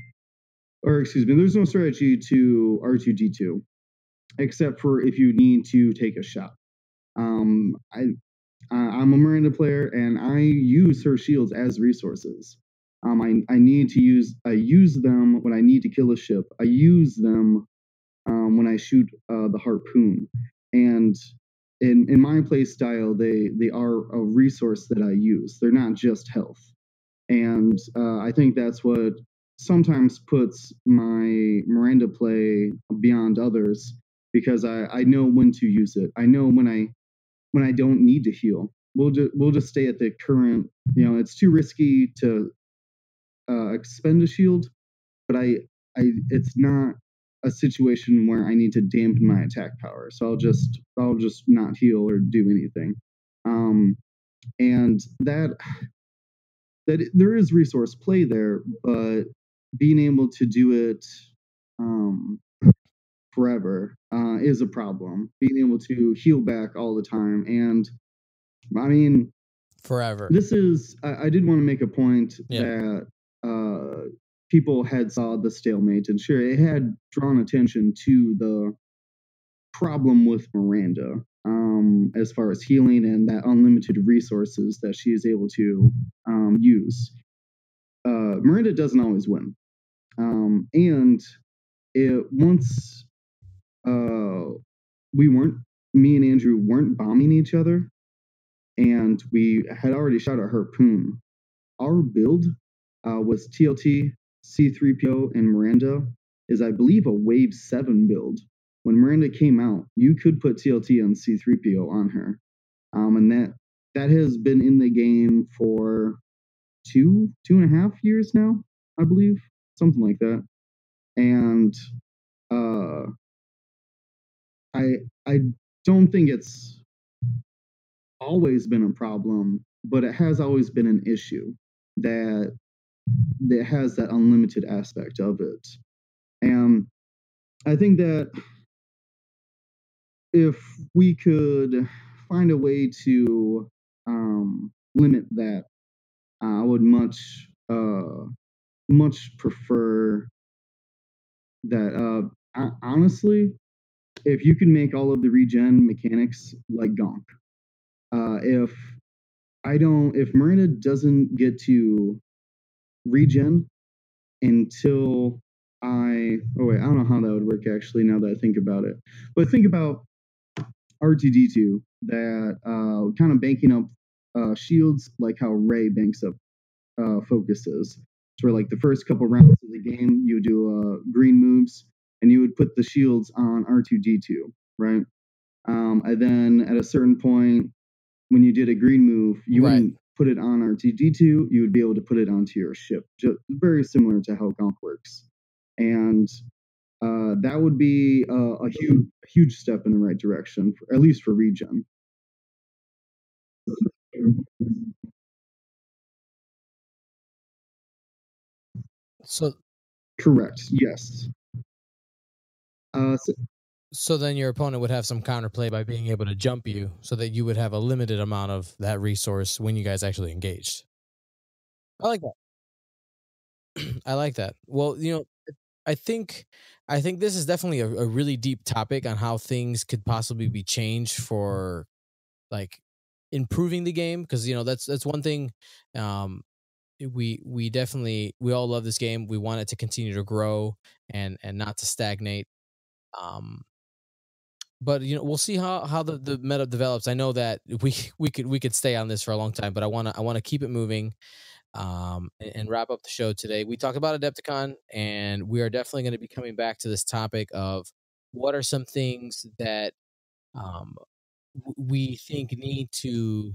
or excuse me, there's no strategy to R2D2, except for if you need to take a shot. I'm a Miranda player, and I use her shields as resources. I use them when I need to kill a ship. I use them when I shoot the harpoon. And in my play style, they are a resource that I use. They're not just health. And I think that's what sometimes puts my Miranda play beyond others, because I know when to use it. I know when I don't need to heal. We'll just stay at the current. It's too risky to expend a shield, but it's not a situation where I need to dampen my attack power. So I'll just not heal or do anything. And that there is resource play there, but being able to do it forever is a problem. Being able to heal back all the time, and I mean, forever. This is. I did want to make a point that people had saw the stalemate, and sure, it had drawn attention to the problem with Miranda, as far as healing and that unlimited resources that she is able to use. Miranda doesn't always win, and once me and Andrew weren't bombing each other, and we had already shot a harpoon. Our build was TLT, C3PO, and Miranda is, I believe, a Wave 7 build. When Miranda came out, you could put TLT and C3PO on her. And that has been in the game for 2.5 years now, I believe. Something like that. And I don't think it's always been a problem, but it has always been an issue that has that unlimited aspect of it. And I think that if we could find a way to limit that, I would much prefer that. Honestly, if you can make all of the regen mechanics like Gonk, if Miranda doesn't get to regen until I don't know how that would work actually, now that I think about it. But think about R2D2 that kind of banking up shields, like how Rey banks up focuses. So like the first couple rounds of the game, you would do green moves, and you would put the shields on R2D2, right? And then at a certain point, when you did a green move, you wouldn't put it on R2D2, you would be able to put it onto your ship. Just very similar to how Gonk works. And that would be a huge step in the right direction, at least for regen. So correct, yes. So then your opponent would have some counterplay by being able to jump you, so that you would have a limited amount of that resource when you guys actually engaged. I like that. I like that. Well, I think this is definitely a really deep topic on how things could possibly be changed for like improving the game, because that's one thing. We definitely, we all love this game. We want it to continue to grow and not to stagnate. But we'll see how the meta develops. I know that we could stay on this for a long time, but I want to keep it moving. And wrap up the show today. We talked about Adepticon, and we are definitely going to be coming back to this topic of what are some things that we think need to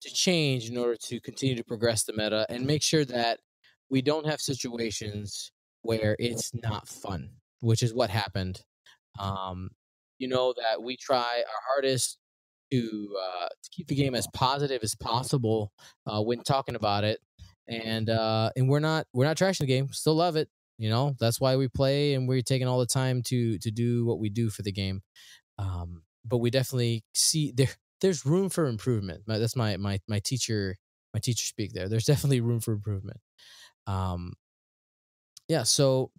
change in order to continue to progress the meta and make sure that we don't have situations where it's not fun, which is what happened. You know that we try our hardest to keep the game as positive as possible when talking about it, and we're not trashing the game. Still love it. You know, that's why we play, and we're taking all the time to do what we do for the game. But we definitely see there's room for improvement. That's my teacher speak there. There's definitely room for improvement. Yeah. So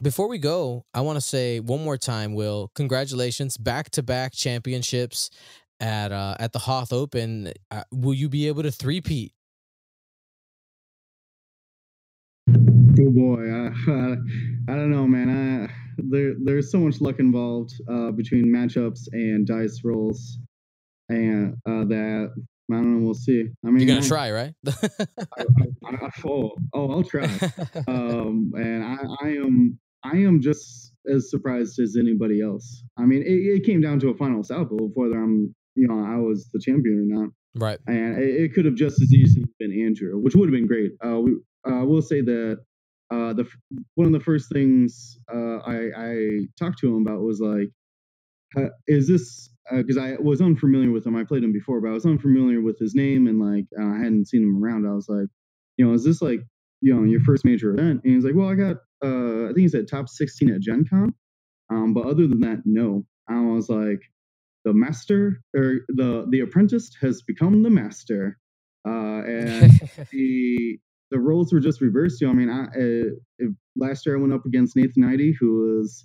before we go, I want to say one more time, Will, congratulations, back-to-back championships at the Hoth Open. Will you be able to three-peat? Oh boy, I don't know, man. There's so much luck involved between matchups and dice rolls, and that I don't know. We'll see. I mean, You're gonna try, right? I'll try. And I am just as surprised as anybody else. I mean, it came down to a final salvo whether I was the champion or not. Right. And it could have just as easily been Andrew, which would have been great. I will say that one of the first things I talked to him about was like, is this because I was unfamiliar with him. I played him before, but I was unfamiliar with his name and like I hadn't seen him around. I was like, is this like your first major event? And he's like, well, I got I think he said top 16 at Gen Con, but other than that, no. I was like, the master or the apprentice has become the master, and the roles were just reversed. I mean, last year I went up against Nathan Nighty, who was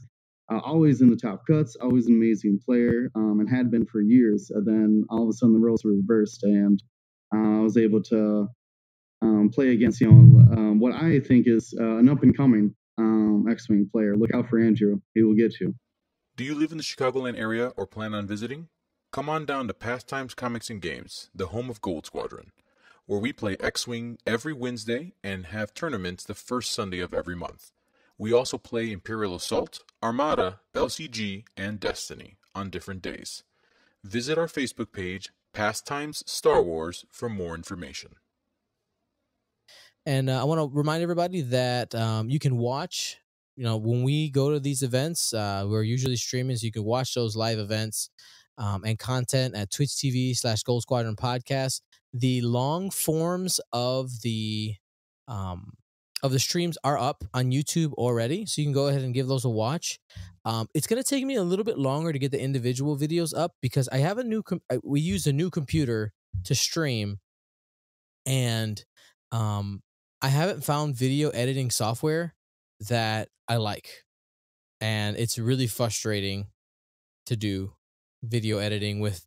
always in the top cuts, always an amazing player, and had been for years. And then all of a sudden the roles were reversed, and I was able to play against what I think is an up and coming X-Wing player. Look out for Andrew; he will get you. Do you live in the Chicagoland area or plan on visiting? Come on down to Pastimes Comics and Games, the home of Gold Squadron, where we play X-Wing every Wednesday and have tournaments the first Sunday of every month. We also play Imperial Assault, Armada, LCG, and Destiny on different days. Visit our Facebook page, Pastimes Star Wars, for more information. And I want to remind everybody that you can watch, when we go to these events, we're usually streaming, so you can watch those live events and content at Twitch TV/Gold Squadron Podcast. The long forms of the streams are up on YouTube already, so you can go ahead and give those a watch. It's going to take me a little bit longer to get the individual videos up because I have we use a new computer to stream, and I haven't found video editing software that I like, and it's really frustrating to do video editing with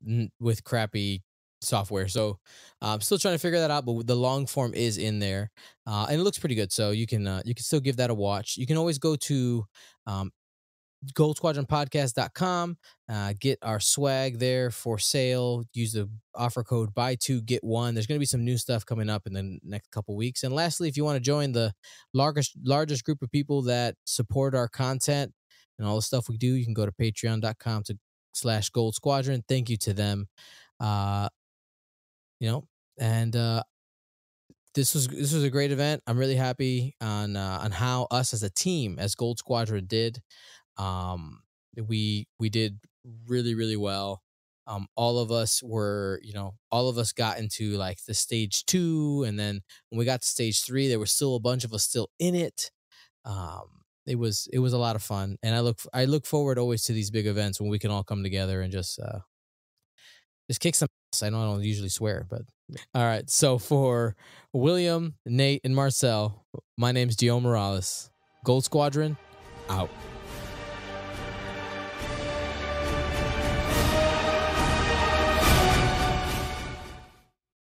crappy software. So I'm still trying to figure that out, but the long form is in there, and it looks pretty good. So you can still give that a watch. You can always go to goldsquadronpodcast.com, get our swag there for sale. Use the offer code buy two get one. There's going to be some new stuff coming up in the next couple weeks. And lastly, if you want to join the largest group of people that support our content and all the stuff we do, you can go to patreon.com/Gold Squadron. Thank you to them. This was a great event. I'm really happy on how us as a team, as Gold Squadron, did. We did really, really well. All of us got into like the stage 2, and then when we got to stage 3, there were still a bunch of us still in it. It was a lot of fun, and I look forward always to these big events when we can all come together and just kick some ass. I know I don't usually swear, but all right. So for William, Nate, and Marcel, my name's Dio Morales. Gold Squadron, out.